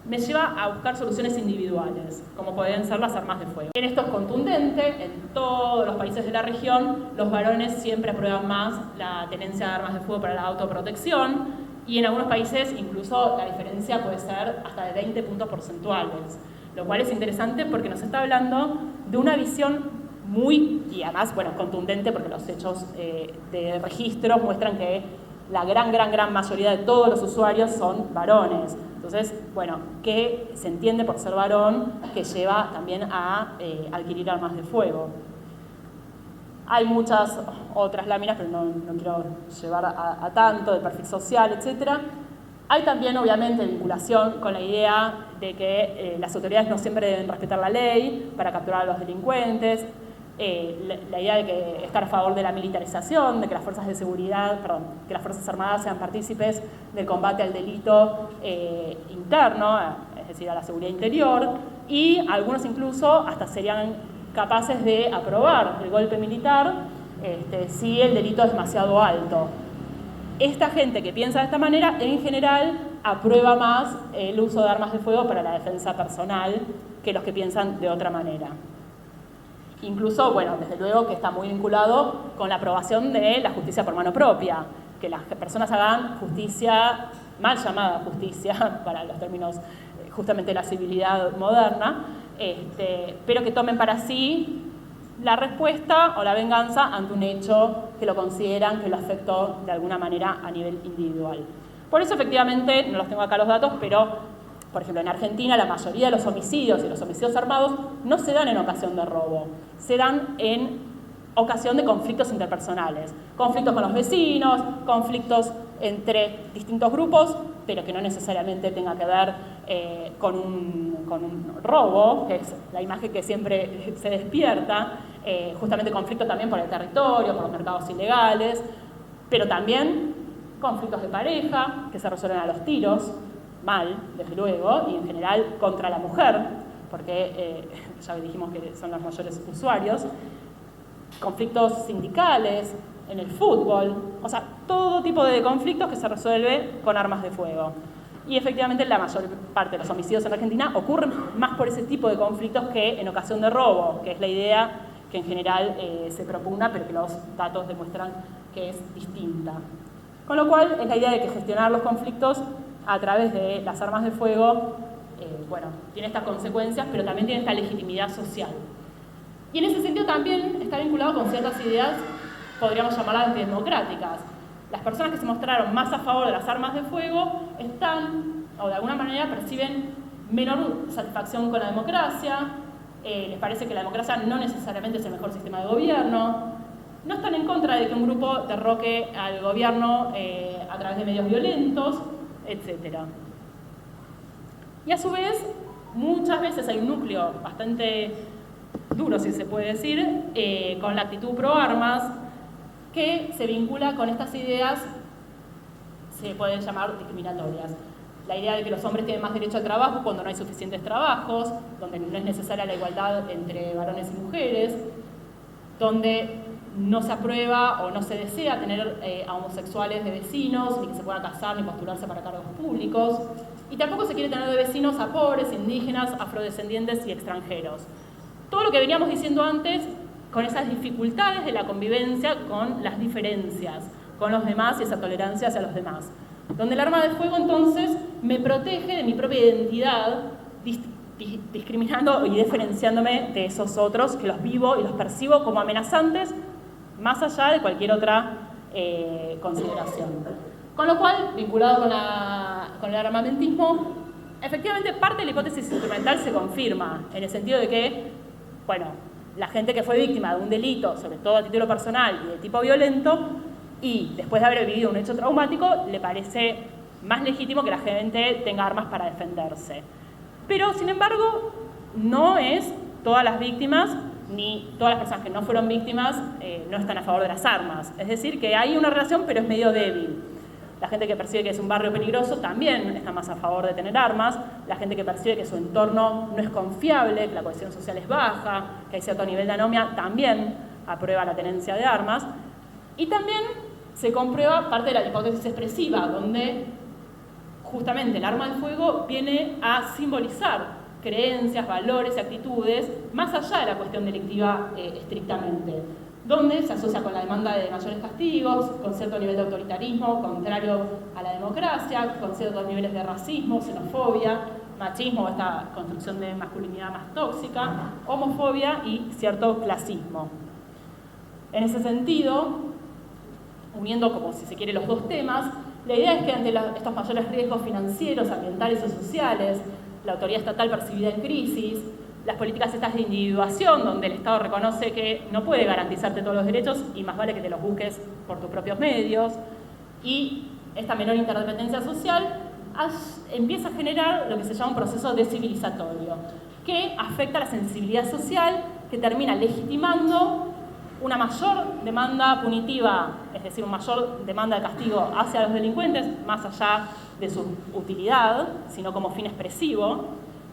Speaker 1: me lleva a buscar soluciones individuales, como pueden ser las armas de fuego. En esto es contundente, en todos los países de la región, los varones siempre aprueban más la tenencia de armas de fuego para la autoprotección, y en algunos países incluso la diferencia puede ser hasta de 20 puntos porcentuales, lo cual es interesante porque nos está hablando de una visión muy, y además, bueno, contundente, porque los hechos de registro muestran que la gran mayoría de todos los usuarios son varones. Entonces, bueno, que se entiende por ser varón que lleva también a adquirir armas de fuego. Hay muchas otras láminas, pero no quiero llevar a tanto, de perfil social, etc. Hay también, obviamente, vinculación con la idea de que las autoridades no siempre deben respetar la ley para capturar a los delincuentes, la idea de que estar a favor de la militarización, de que las fuerzas de seguridad, que las fuerzas armadas sean partícipes del combate al delito interno, es decir, a la seguridad interior, y algunos incluso hasta serían capaces de aprobar el golpe militar si el delito es demasiado alto. Esta gente que piensa de esta manera, en general, aprueba más el uso de armas de fuego para la defensa personal que los que piensan de otra manera. Incluso, bueno, desde luego que está muy vinculado con la aprobación de la justicia por mano propia, que las personas hagan justicia, mal llamada justicia, para los términos justamente de la civilidad moderna, pero que tomen para sí la respuesta o la venganza ante un hecho que lo consideran que lo afectó de alguna manera a nivel individual. Por eso, efectivamente, no los tengo acá los datos, pero, por ejemplo, en Argentina la mayoría de los homicidios y los homicidios armados no se dan en ocasión de robo, se dan en ocasión de conflictos interpersonales, conflictos con los vecinos, conflictos entre distintos grupos, pero que no necesariamente tenga que ver con un robo, que es la imagen que siempre se despierta, justamente conflictos también por el territorio, por los mercados ilegales, pero también conflictos de pareja que se resuelven a los tiros, mal, desde luego, y en general contra la mujer, porque ya dijimos que son los mayores usuarios, conflictos sindicales, en el fútbol, o sea, todo tipo de conflictos que se resuelve con armas de fuego. Y efectivamente la mayor parte de los homicidios en Argentina ocurren más por ese tipo de conflictos que en ocasión de robo, que es la idea que en general se propugna, pero que los datos demuestran que es distinta. Con lo cual es la idea de que gestionar los conflictos a través de las armas de fuego, bueno, tiene estas consecuencias, pero también tiene esta legitimidad social. Y en ese sentido también está vinculado con ciertas ideas, podríamos llamarlas antidemocráticas. Las personas que se mostraron más a favor de las armas de fuego están, o de alguna manera perciben menor satisfacción con la democracia, les parece que la democracia no necesariamente es el mejor sistema de gobierno, no están en contra de que un grupo derroque al gobierno a través de medios violentos, etc. Y a su vez, muchas veces hay un núcleo bastante duro, si se puede decir, con la actitud pro armas, que se vincula con estas ideas, se pueden llamar discriminatorias. La idea de que los hombres tienen más derecho al trabajo cuando no hay suficientes trabajos, donde no es necesaria la igualdad entre varones y mujeres, donde no se aprueba o no se desea tener a homosexuales de vecinos, ni que se puedan casar ni postularse para cargos públicos, y tampoco se quiere tener de vecinos a pobres, indígenas, afrodescendientes y extranjeros. Todo lo que veníamos diciendo antes, con esas dificultades de la convivencia con las diferencias, con los demás y esa tolerancia hacia los demás. Donde el arma de fuego entonces me protege de mi propia identidad, discriminando y diferenciándome de esos otros que los vivo y los percibo como amenazantes, más allá de cualquier otra consideración. Con lo cual, vinculado con el armamentismo, efectivamente parte de la hipótesis instrumental se confirma, en el sentido de que, bueno, la gente que fue víctima de un delito, sobre todo a título personal y de tipo violento, y después de haber vivido un hecho traumático, le parece más legítimo que la gente tenga armas para defenderse. Pero, sin embargo, no es todas las víctimas, ni todas las personas que no fueron víctimas, no están a favor de las armas. Es decir, que hay una relación, pero es medio débil. La gente que percibe que es un barrio peligroso también está más a favor de tener armas. La gente que percibe que su entorno no es confiable, que la cohesión social es baja, que hay cierto nivel de anomia, también aprueba la tenencia de armas. Y también se comprueba parte de la hipótesis expresiva, donde justamente el arma de fuego viene a simbolizar creencias, valores y actitudes más allá de la cuestión delictiva estrictamente, donde se asocia con la demanda de mayores castigos, con cierto nivel de autoritarismo contrario a la democracia, con ciertos niveles de racismo, xenofobia, machismo, esta construcción de masculinidad más tóxica, homofobia y cierto clasismo. En ese sentido, uniendo, como si se quiere, los dos temas, La idea es que ante estos mayores riesgos financieros, ambientales o sociales, la autoridad estatal percibida en crisis, las políticas estas de individuación, donde el Estado reconoce que no puede garantizarte todos los derechos y más vale que te los busques por tus propios medios, y esta menor interdependencia social empieza a generar lo que se llama un proceso descivilizatorio, que afecta a la sensibilidad social, que termina legitimando una mayor demanda punitiva, es decir, una mayor demanda de castigo hacia los delincuentes, más allá de su utilidad, sino como fin expresivo,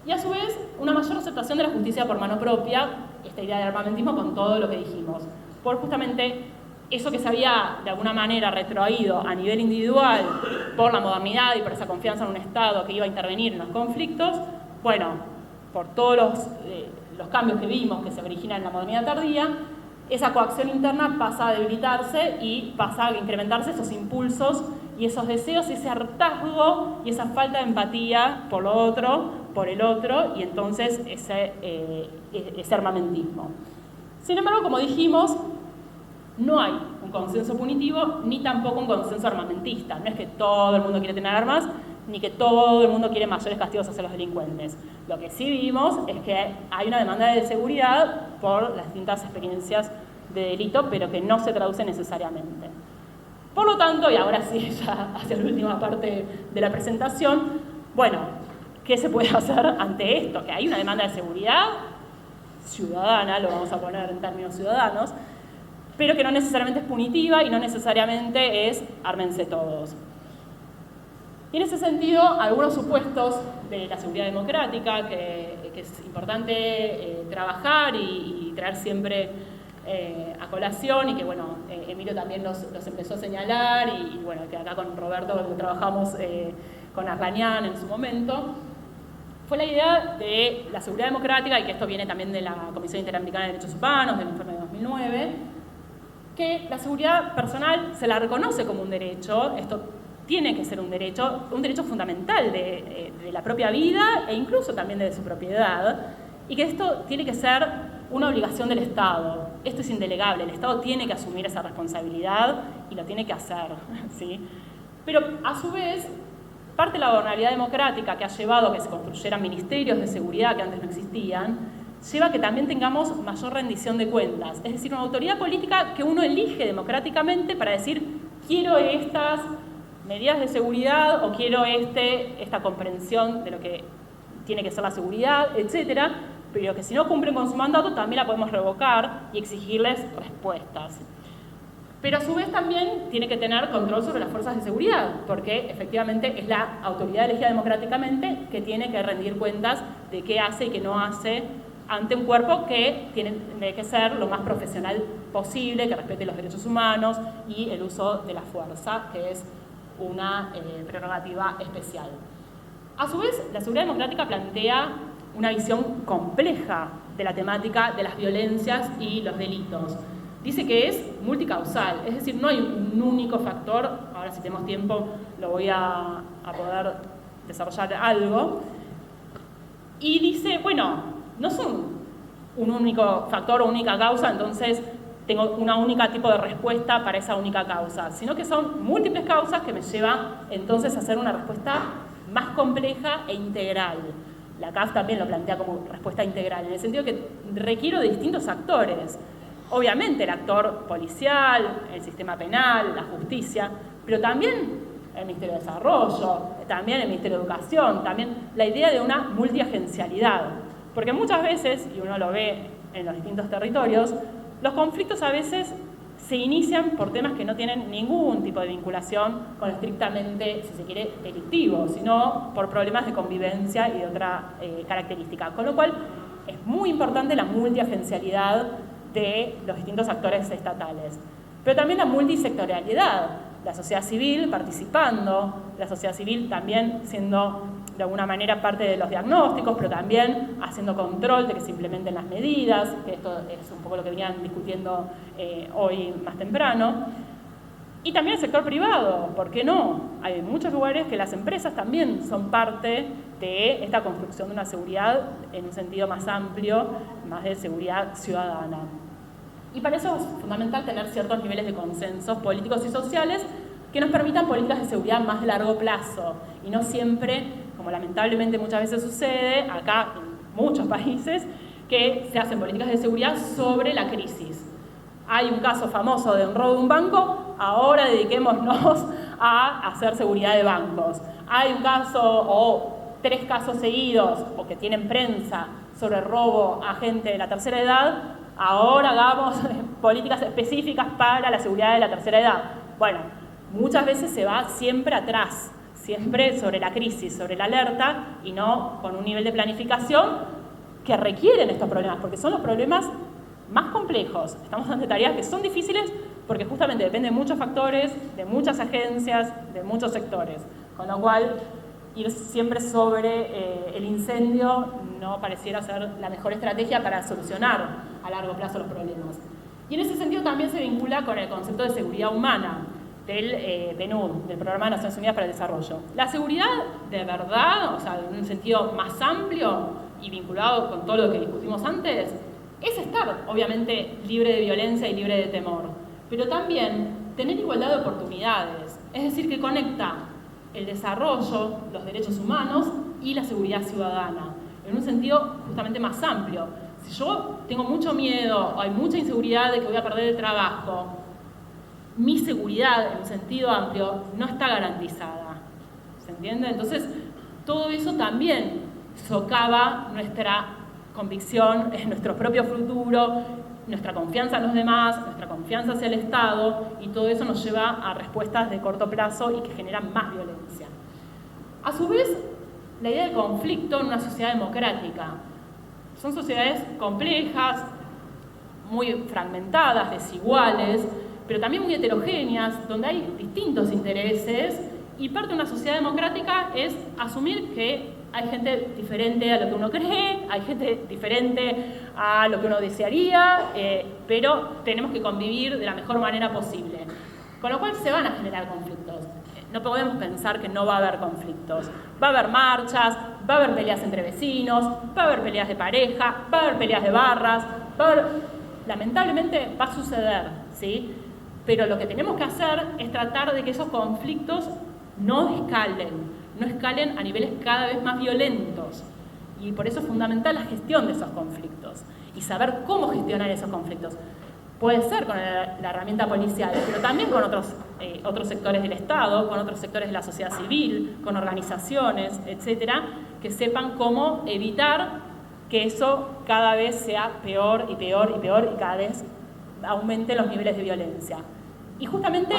Speaker 1: y a su vez una mayor aceptación de la justicia por mano propia, esta idea del armamentismo con todo lo que dijimos, por justamente eso que se había de alguna manera retroído a nivel individual por la modernidad y por esa confianza en un Estado que iba a intervenir en los conflictos, bueno, por todos los cambios que vimos que se originan en la modernidad tardía, esa coacción interna pasa a debilitarse y pasa a incrementarse esos impulsos y esos deseos, ese hartazgo y esa falta de empatía por lo otro, por el otro, y entonces ese armamentismo. Sin embargo, como dijimos, no hay un consenso punitivo ni tampoco un consenso armamentista. No es que todo el mundo quiere tener armas, ni que todo el mundo quiere mayores castigos hacia los delincuentes. Lo que sí vimos es que hay una demanda de seguridad por las distintas experiencias de delito, pero que no se traduce necesariamente. Por lo tanto, y ahora sí, ya hacia la última parte de la presentación, bueno, ¿qué se puede hacer ante esto? Que hay una demanda de seguridad ciudadana, lo vamos a poner en términos ciudadanos, pero que no necesariamente es punitiva y no necesariamente es ármense todos. Y en ese sentido, algunos supuestos de la seguridad democrática que es importante trabajar y traer siempre a colación, y que bueno, Emilio también los empezó a señalar, y bueno, que acá con Roberto trabajamos con Arrañán en su momento, fue la idea de la seguridad democrática, y que esto viene también de la Comisión Interamericana de Derechos Humanos, del informe de 2009, que la seguridad personal se la reconoce como un derecho. Esto tiene que ser un derecho fundamental de la propia vida e incluso también de su propiedad, y que esto tiene que ser una obligación del Estado. Esto es indelegable, el Estado tiene que asumir esa responsabilidad y lo tiene que hacer, ¿sí? Pero a su vez, parte de la gobernabilidad democrática que ha llevado a que se construyeran ministerios de seguridad que antes no existían, lleva a que también tengamos mayor rendición de cuentas, es decir, una autoridad política que uno elige democráticamente para decir, quiero estas medidas de seguridad o quiero esta comprensión de lo que tiene que ser la seguridad, etcétera, pero que si no cumplen con su mandato también la podemos revocar y exigirles respuestas. Pero a su vez también tiene que tener control sobre las fuerzas de seguridad, porque efectivamente es la autoridad elegida democráticamente que tiene que rendir cuentas de qué hace y qué no hace ante un cuerpo que tiene que ser lo más profesional posible, que respete los derechos humanos y el uso de la fuerza, que es una prerrogativa especial. A su vez, la seguridad democrática plantea una visión compleja de la temática de las violencias y los delitos. Dice que es multicausal, es decir, no hay un único factor. Ahora, si tenemos tiempo, lo voy a poder desarrollar algo. Y dice, bueno, no son un único factor o única causa, entonces tengo una única tipo de respuesta para esa única causa, sino que son múltiples causas que me llevan entonces a hacer una respuesta más compleja e integral. La CAF también lo plantea como respuesta integral, en el sentido que requiero de distintos actores. Obviamente el actor policial, el sistema penal, la justicia, pero también el Ministerio de Desarrollo, también el Ministerio de Educación, también la idea de una multiagencialidad. Porque muchas veces, y uno lo ve en los distintos territorios, los conflictos a veces se inician por temas que no tienen ningún tipo de vinculación con lo estrictamente, si se quiere, delictivo, sino por problemas de convivencia y de otra característica. Con lo cual es muy importante la multiagencialidad de los distintos actores estatales. Pero también la multisectorialidad, la sociedad civil participando, la sociedad civil también siendo de alguna manera parte de los diagnósticos, pero también haciendo control de que se implementen las medidas, que esto es un poco lo que venían discutiendo hoy más temprano. Y también el sector privado, ¿por qué no? Hay muchos lugares que las empresas también son parte de esta construcción de una seguridad en un sentido más amplio, más de seguridad ciudadana. Y para eso es fundamental tener ciertos niveles de consensos políticos y sociales, que nos permitan políticas de seguridad más de largo plazo y no siempre, como lamentablemente muchas veces sucede, acá en muchos países, que se hacen políticas de seguridad sobre la crisis. Hay un caso famoso de un robo de un banco, ahora dediquémonos a hacer seguridad de bancos. Hay un caso o 3 casos seguidos o que tienen prensa sobre robo a gente de la tercera edad, ahora hagamos políticas específicas para la seguridad de la tercera edad. Bueno, muchas veces se va siempre atrás, siempre sobre la crisis, sobre la alerta y no con un nivel de planificación que requieren estos problemas, porque son los problemas más complejos. Estamos ante tareas que son difíciles porque justamente dependen de muchos factores, de muchas agencias, de muchos sectores. Con lo cual, ir siempre sobre el incendio no pareciera ser la mejor estrategia para solucionar a largo plazo los problemas. Y en ese sentido también se vincula con el concepto de seguridad humana del PNUD, del Programa de Naciones Unidas para el Desarrollo. La seguridad de verdad, o sea, en un sentido más amplio y vinculado con todo lo que discutimos antes, es estar, obviamente, libre de violencia y libre de temor, pero también tener igualdad de oportunidades, es decir, que conecta el desarrollo, los derechos humanos y la seguridad ciudadana, en un sentido justamente más amplio. Si yo tengo mucho miedo o hay mucha inseguridad de que voy a perder el trabajo, mi seguridad en un sentido amplio no está garantizada. ¿Se entiende? Entonces, todo eso también socava nuestra convicción en nuestro propio futuro, nuestra confianza en los demás, nuestra confianza hacia el Estado, y todo eso nos lleva a respuestas de corto plazo y que generan más violencia. A su vez, la idea de conflicto en una sociedad democrática. Son sociedades complejas, muy fragmentadas, desiguales, pero también muy heterogéneas, donde hay distintos intereses, y parte de una sociedad democrática es asumir que hay gente diferente a lo que uno cree, hay gente diferente a lo que uno desearía, pero tenemos que convivir de la mejor manera posible. Con lo cual se van a generar conflictos. No podemos pensar que no va a haber conflictos. Va a haber marchas, va a haber peleas entre vecinos, va a haber peleas de pareja, va a haber peleas de barras, va a haber... Lamentablemente va a suceder, ¿sí? Pero lo que tenemos que hacer es tratar de que esos conflictos no escalen a niveles cada vez más violentos. Y por eso es fundamental la gestión de esos conflictos y saber cómo gestionar esos conflictos. Puede ser con la herramienta policial, pero también con otros sectores del Estado, con otros sectores de la sociedad civil, con organizaciones, etcétera, que sepan cómo evitar que eso cada vez sea peor y peor y peor y cada vez aumente los niveles de violencia. Y justamente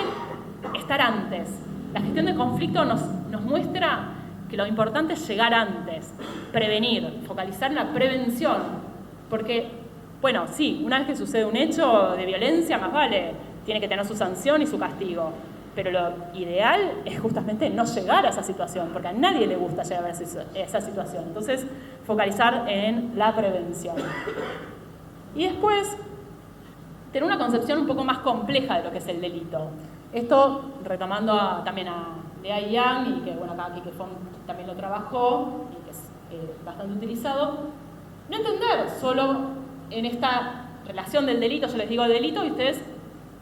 Speaker 1: estar antes. La gestión de conflicto nos muestra que lo importante es llegar antes, prevenir, focalizar en la prevención. Porque, bueno, sí, una vez que sucede un hecho de violencia, más vale, tiene que tener su sanción y su castigo. Pero lo ideal es justamente no llegar a esa situación, porque a nadie le gusta llegar a esa situación. Entonces, focalizar en la prevención. Y después, tener una concepción un poco más compleja de lo que es el delito. Esto retomando también a Lea Yang, y que bueno, acá Quique Font también lo trabajó, y que es bastante utilizado. No entender solo en esta relación del delito, yo les digo delito, y ustedes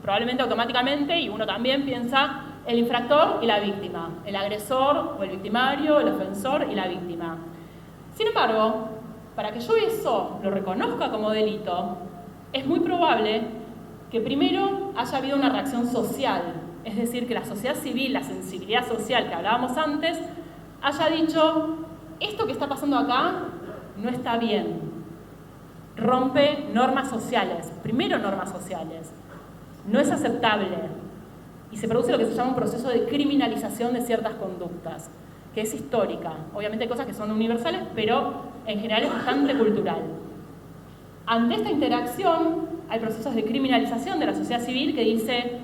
Speaker 1: probablemente automáticamente, y uno también piensa el infractor y la víctima, el agresor o el victimario, el ofensor y la víctima. Sin embargo, para que yo eso lo reconozca como delito, es muy probable que primero haya habido una reacción social, es decir, que la sociedad civil, la sensibilidad social que hablábamos antes, haya dicho, esto que está pasando acá no está bien, rompe normas sociales, primero normas sociales, no es aceptable, y se produce lo que se llama un proceso de criminalización de ciertas conductas, que es histórica. Obviamente hay cosas que son universales, pero en general es bastante cultural. Ante esta interacción hay procesos de criminalización de la sociedad civil que dice,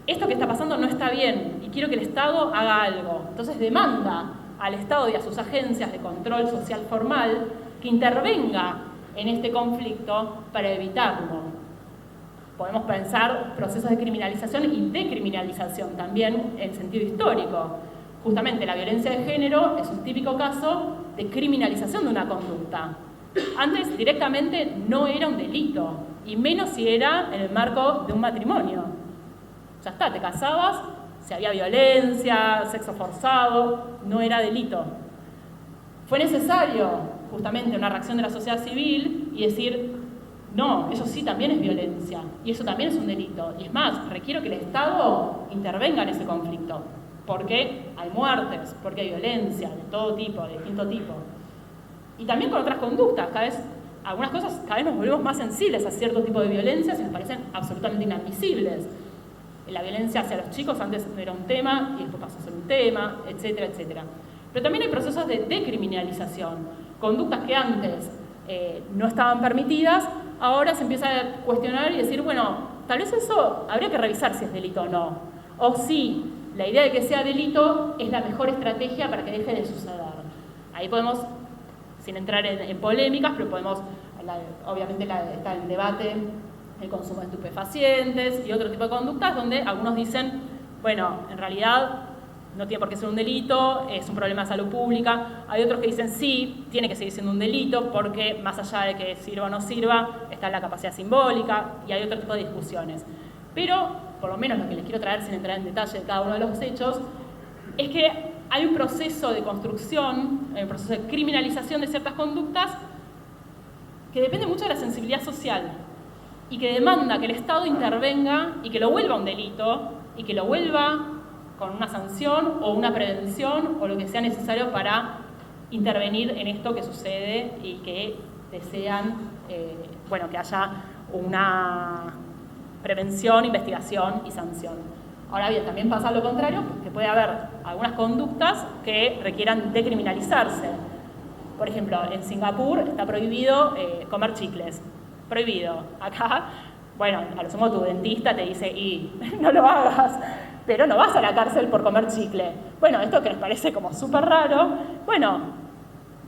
Speaker 1: esto que está pasando no está bien y quiero que el Estado haga algo. Entonces demanda al Estado y a sus agencias de control social formal que intervenga en este conflicto para evitarlo. Podemos pensar procesos de criminalización y decriminalización también en sentido histórico. Justamente la violencia de género es un típico caso de criminalización de una conducta. Antes directamente no era un delito, y menos si era en el marco de un matrimonio. Ya está, te casabas, Si había violencia, sexo forzado, no era delito. Fue necesario justamente una reacción de la sociedad civil y decir, no, eso sí también es violencia y eso también es un delito. Y es más, requiero que el Estado intervenga en ese conflicto, porque hay muertes, porque hay violencia de todo tipo, de distinto tipo. Y también con otras conductas, algunas cosas cada vez nos volvemos más sensibles a cierto tipo de violencias y nos parecen absolutamente inadmisibles. La violencia hacia los chicos antes no era un tema y después pasó a ser un tema, etcétera, etcétera. Pero también hay procesos de decriminalización. Conductas que antes no estaban permitidas, ahora se empieza a cuestionar y decir, bueno, tal vez eso habría que revisar si es delito o no. O si la idea de que sea delito es la mejor estrategia para que deje de suceder. Ahí podemos, sin entrar en polémicas, pero podemos, obviamente está el debate, el consumo de estupefacientes y otro tipo de conductas donde algunos dicen, bueno, en realidad no tiene por qué ser un delito, es un problema de salud pública. Hay otros que dicen sí, tiene que seguir siendo un delito porque más allá de que sirva o no sirva, está la capacidad simbólica y hay otro tipo de discusiones. Pero, por lo menos lo que les quiero traer sin entrar en detalle de cada uno de los hechos, es que hay un proceso de construcción, un proceso de criminalización de ciertas conductas que depende mucho de la sensibilidad social y que demanda que el Estado intervenga y que lo vuelva un delito y que lo vuelva con una sanción o una prevención o lo que sea necesario para intervenir en esto que sucede y que desean que haya una prevención, investigación y sanción. Ahora bien, también pasa lo contrario, que puede haber algunas conductas que requieran decriminalizarse. Por ejemplo, en Singapur está prohibido comer chicles. Prohibido. Acá, bueno, a lo sumo tu dentista te dice, y no lo hagas, pero no vas a la cárcel por comer chicle. Bueno, esto que nos parece como súper raro, bueno,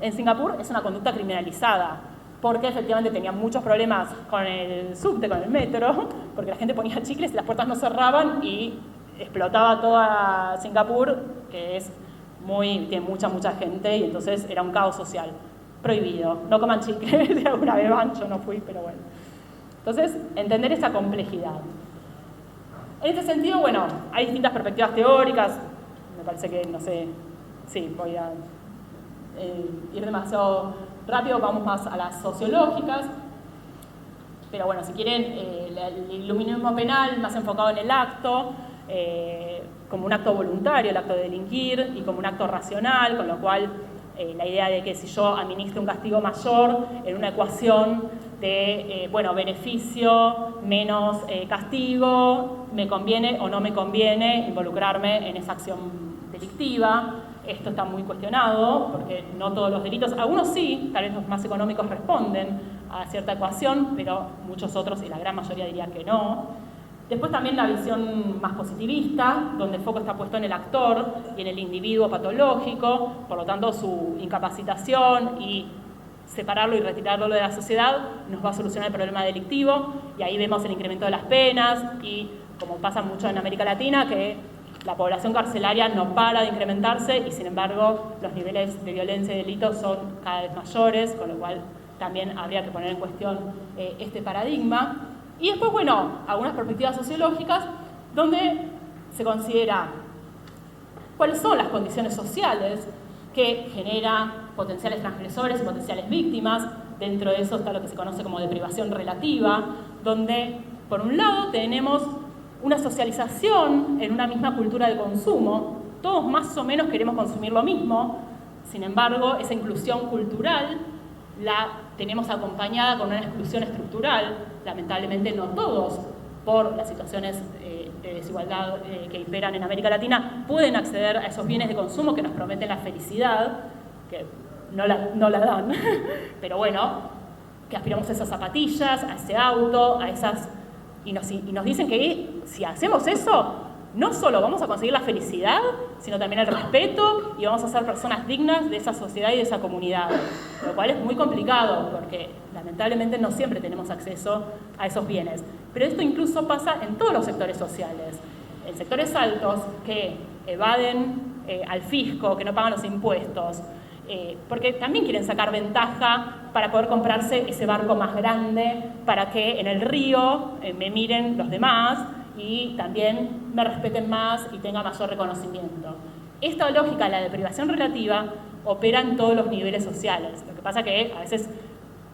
Speaker 1: en Singapur es una conducta criminalizada, porque efectivamente tenían muchos problemas con el subte, con el metro, porque la gente ponía chicles y las puertas no cerraban y explotaba toda Singapur, que tiene mucha gente, y entonces era un caos social. Prohibido, no coman chicles, si alguna vez van, yo no fui, pero bueno. Entonces, entender esa complejidad. En este sentido, bueno, hay distintas perspectivas teóricas, me parece que, no sé, sí, voy a ir demasiado rápido, vamos más a las sociológicas, pero bueno, si quieren, el iluminismo penal más enfocado en el acto, como un acto voluntario, el acto de delinquir, y como un acto racional, con lo cual la idea de que si yo administro un castigo mayor en una ecuación de, beneficio menos castigo, me conviene o no me conviene involucrarme en esa acción delictiva. Esto está muy cuestionado porque no todos los delitos, algunos sí, tal vez los más económicos responden a cierta ecuación, pero muchos otros y la gran mayoría diría que no. Después también la visión más positivista, donde el foco está puesto en el actor y en el individuo patológico, por lo tanto su incapacitación y separarlo y retirarlo de la sociedad nos va a solucionar el problema delictivo, y ahí vemos el incremento de las penas y, como pasa mucho en América Latina, que la población carcelaria no para de incrementarse y sin embargo los niveles de violencia y delitos son cada vez mayores, con lo cual también habría que poner en cuestión este paradigma. Y después, bueno, algunas perspectivas sociológicas donde se considera cuáles son las condiciones sociales que generan potenciales transgresores y potenciales víctimas. Dentro de eso está lo que se conoce como deprivación relativa, donde por un lado tenemos una socialización en una misma cultura de consumo, todos más o menos queremos consumir lo mismo, sin embargo, esa inclusión cultural la tenemos acompañada con una exclusión estructural. Lamentablemente no todos, por las situaciones de desigualdad que imperan en América Latina, pueden acceder a esos bienes de consumo que nos prometen la felicidad, que no la dan, pero bueno, que aspiramos a esas zapatillas, a ese auto, a esas... Y nos dicen que si hacemos eso, no solo vamos a conseguir la felicidad, sino también el respeto, y vamos a ser personas dignas de esa sociedad y de esa comunidad. Lo cual es muy complicado, porque lamentablemente no siempre tenemos acceso a esos bienes. Pero esto incluso pasa en todos los sectores sociales. En sectores altos que evaden al fisco, que no pagan los impuestos, porque también quieren sacar ventaja para poder comprarse ese barco más grande, para que en el río me miren los demás, y también me respeten más y tenga mayor reconocimiento. Esta lógica, la de privación relativa, opera en todos los niveles sociales. Lo que pasa que a veces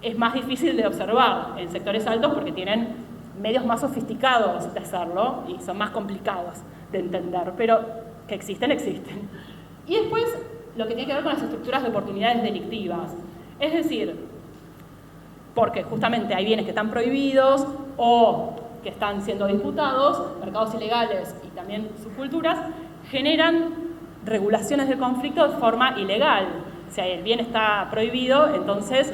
Speaker 1: es más difícil de observar en sectores altos porque tienen medios más sofisticados de hacerlo y son más complicados de entender, pero que existen, existen. Y después, lo que tiene que ver con las estructuras de oportunidades delictivas. Es decir, porque justamente hay bienes que están prohibidos o que están siendo disputados, mercados ilegales y también subculturas, generan regulaciones del conflicto de forma ilegal. O sea, el bien está prohibido, entonces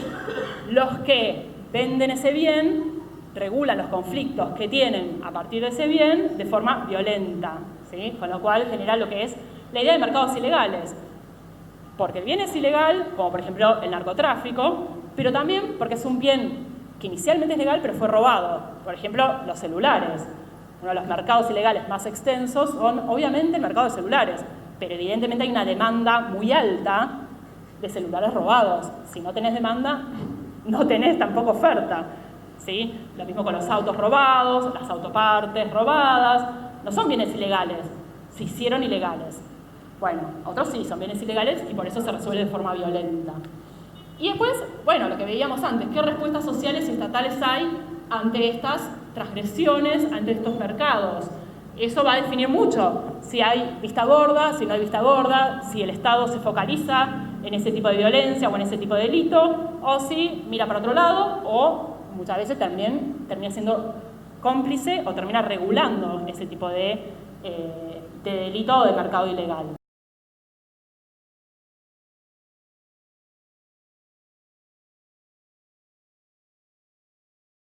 Speaker 1: los que venden ese bien regulan los conflictos que tienen a partir de ese bien de forma violenta, ¿sí? Con lo cual genera lo que es la idea de mercados ilegales. Porque el bien es ilegal, como por ejemplo el narcotráfico, pero también porque es un bien que inicialmente es legal pero fue robado. Por ejemplo, los celulares. Uno de los mercados ilegales más extensos son obviamente el mercado de celulares, pero evidentemente hay una demanda muy alta de celulares robados. Si no tenés demanda, no tenés tampoco oferta, ¿sí? Lo mismo con los autos robados, las autopartes robadas. No son bienes ilegales, se hicieron ilegales. Bueno, otros sí son bienes ilegales y por eso se resuelve de forma violenta. Y después, bueno, lo que veíamos antes, ¿qué respuestas sociales y estatales hay ante estas transgresiones, ante estos mercados? Eso va a definir mucho si hay vista gorda, si no hay vista gorda, si el Estado se focaliza en ese tipo de violencia o en ese tipo de delito, o si mira para otro lado, o muchas veces también termina siendo cómplice o termina regulando ese tipo de delito o de mercado ilegal.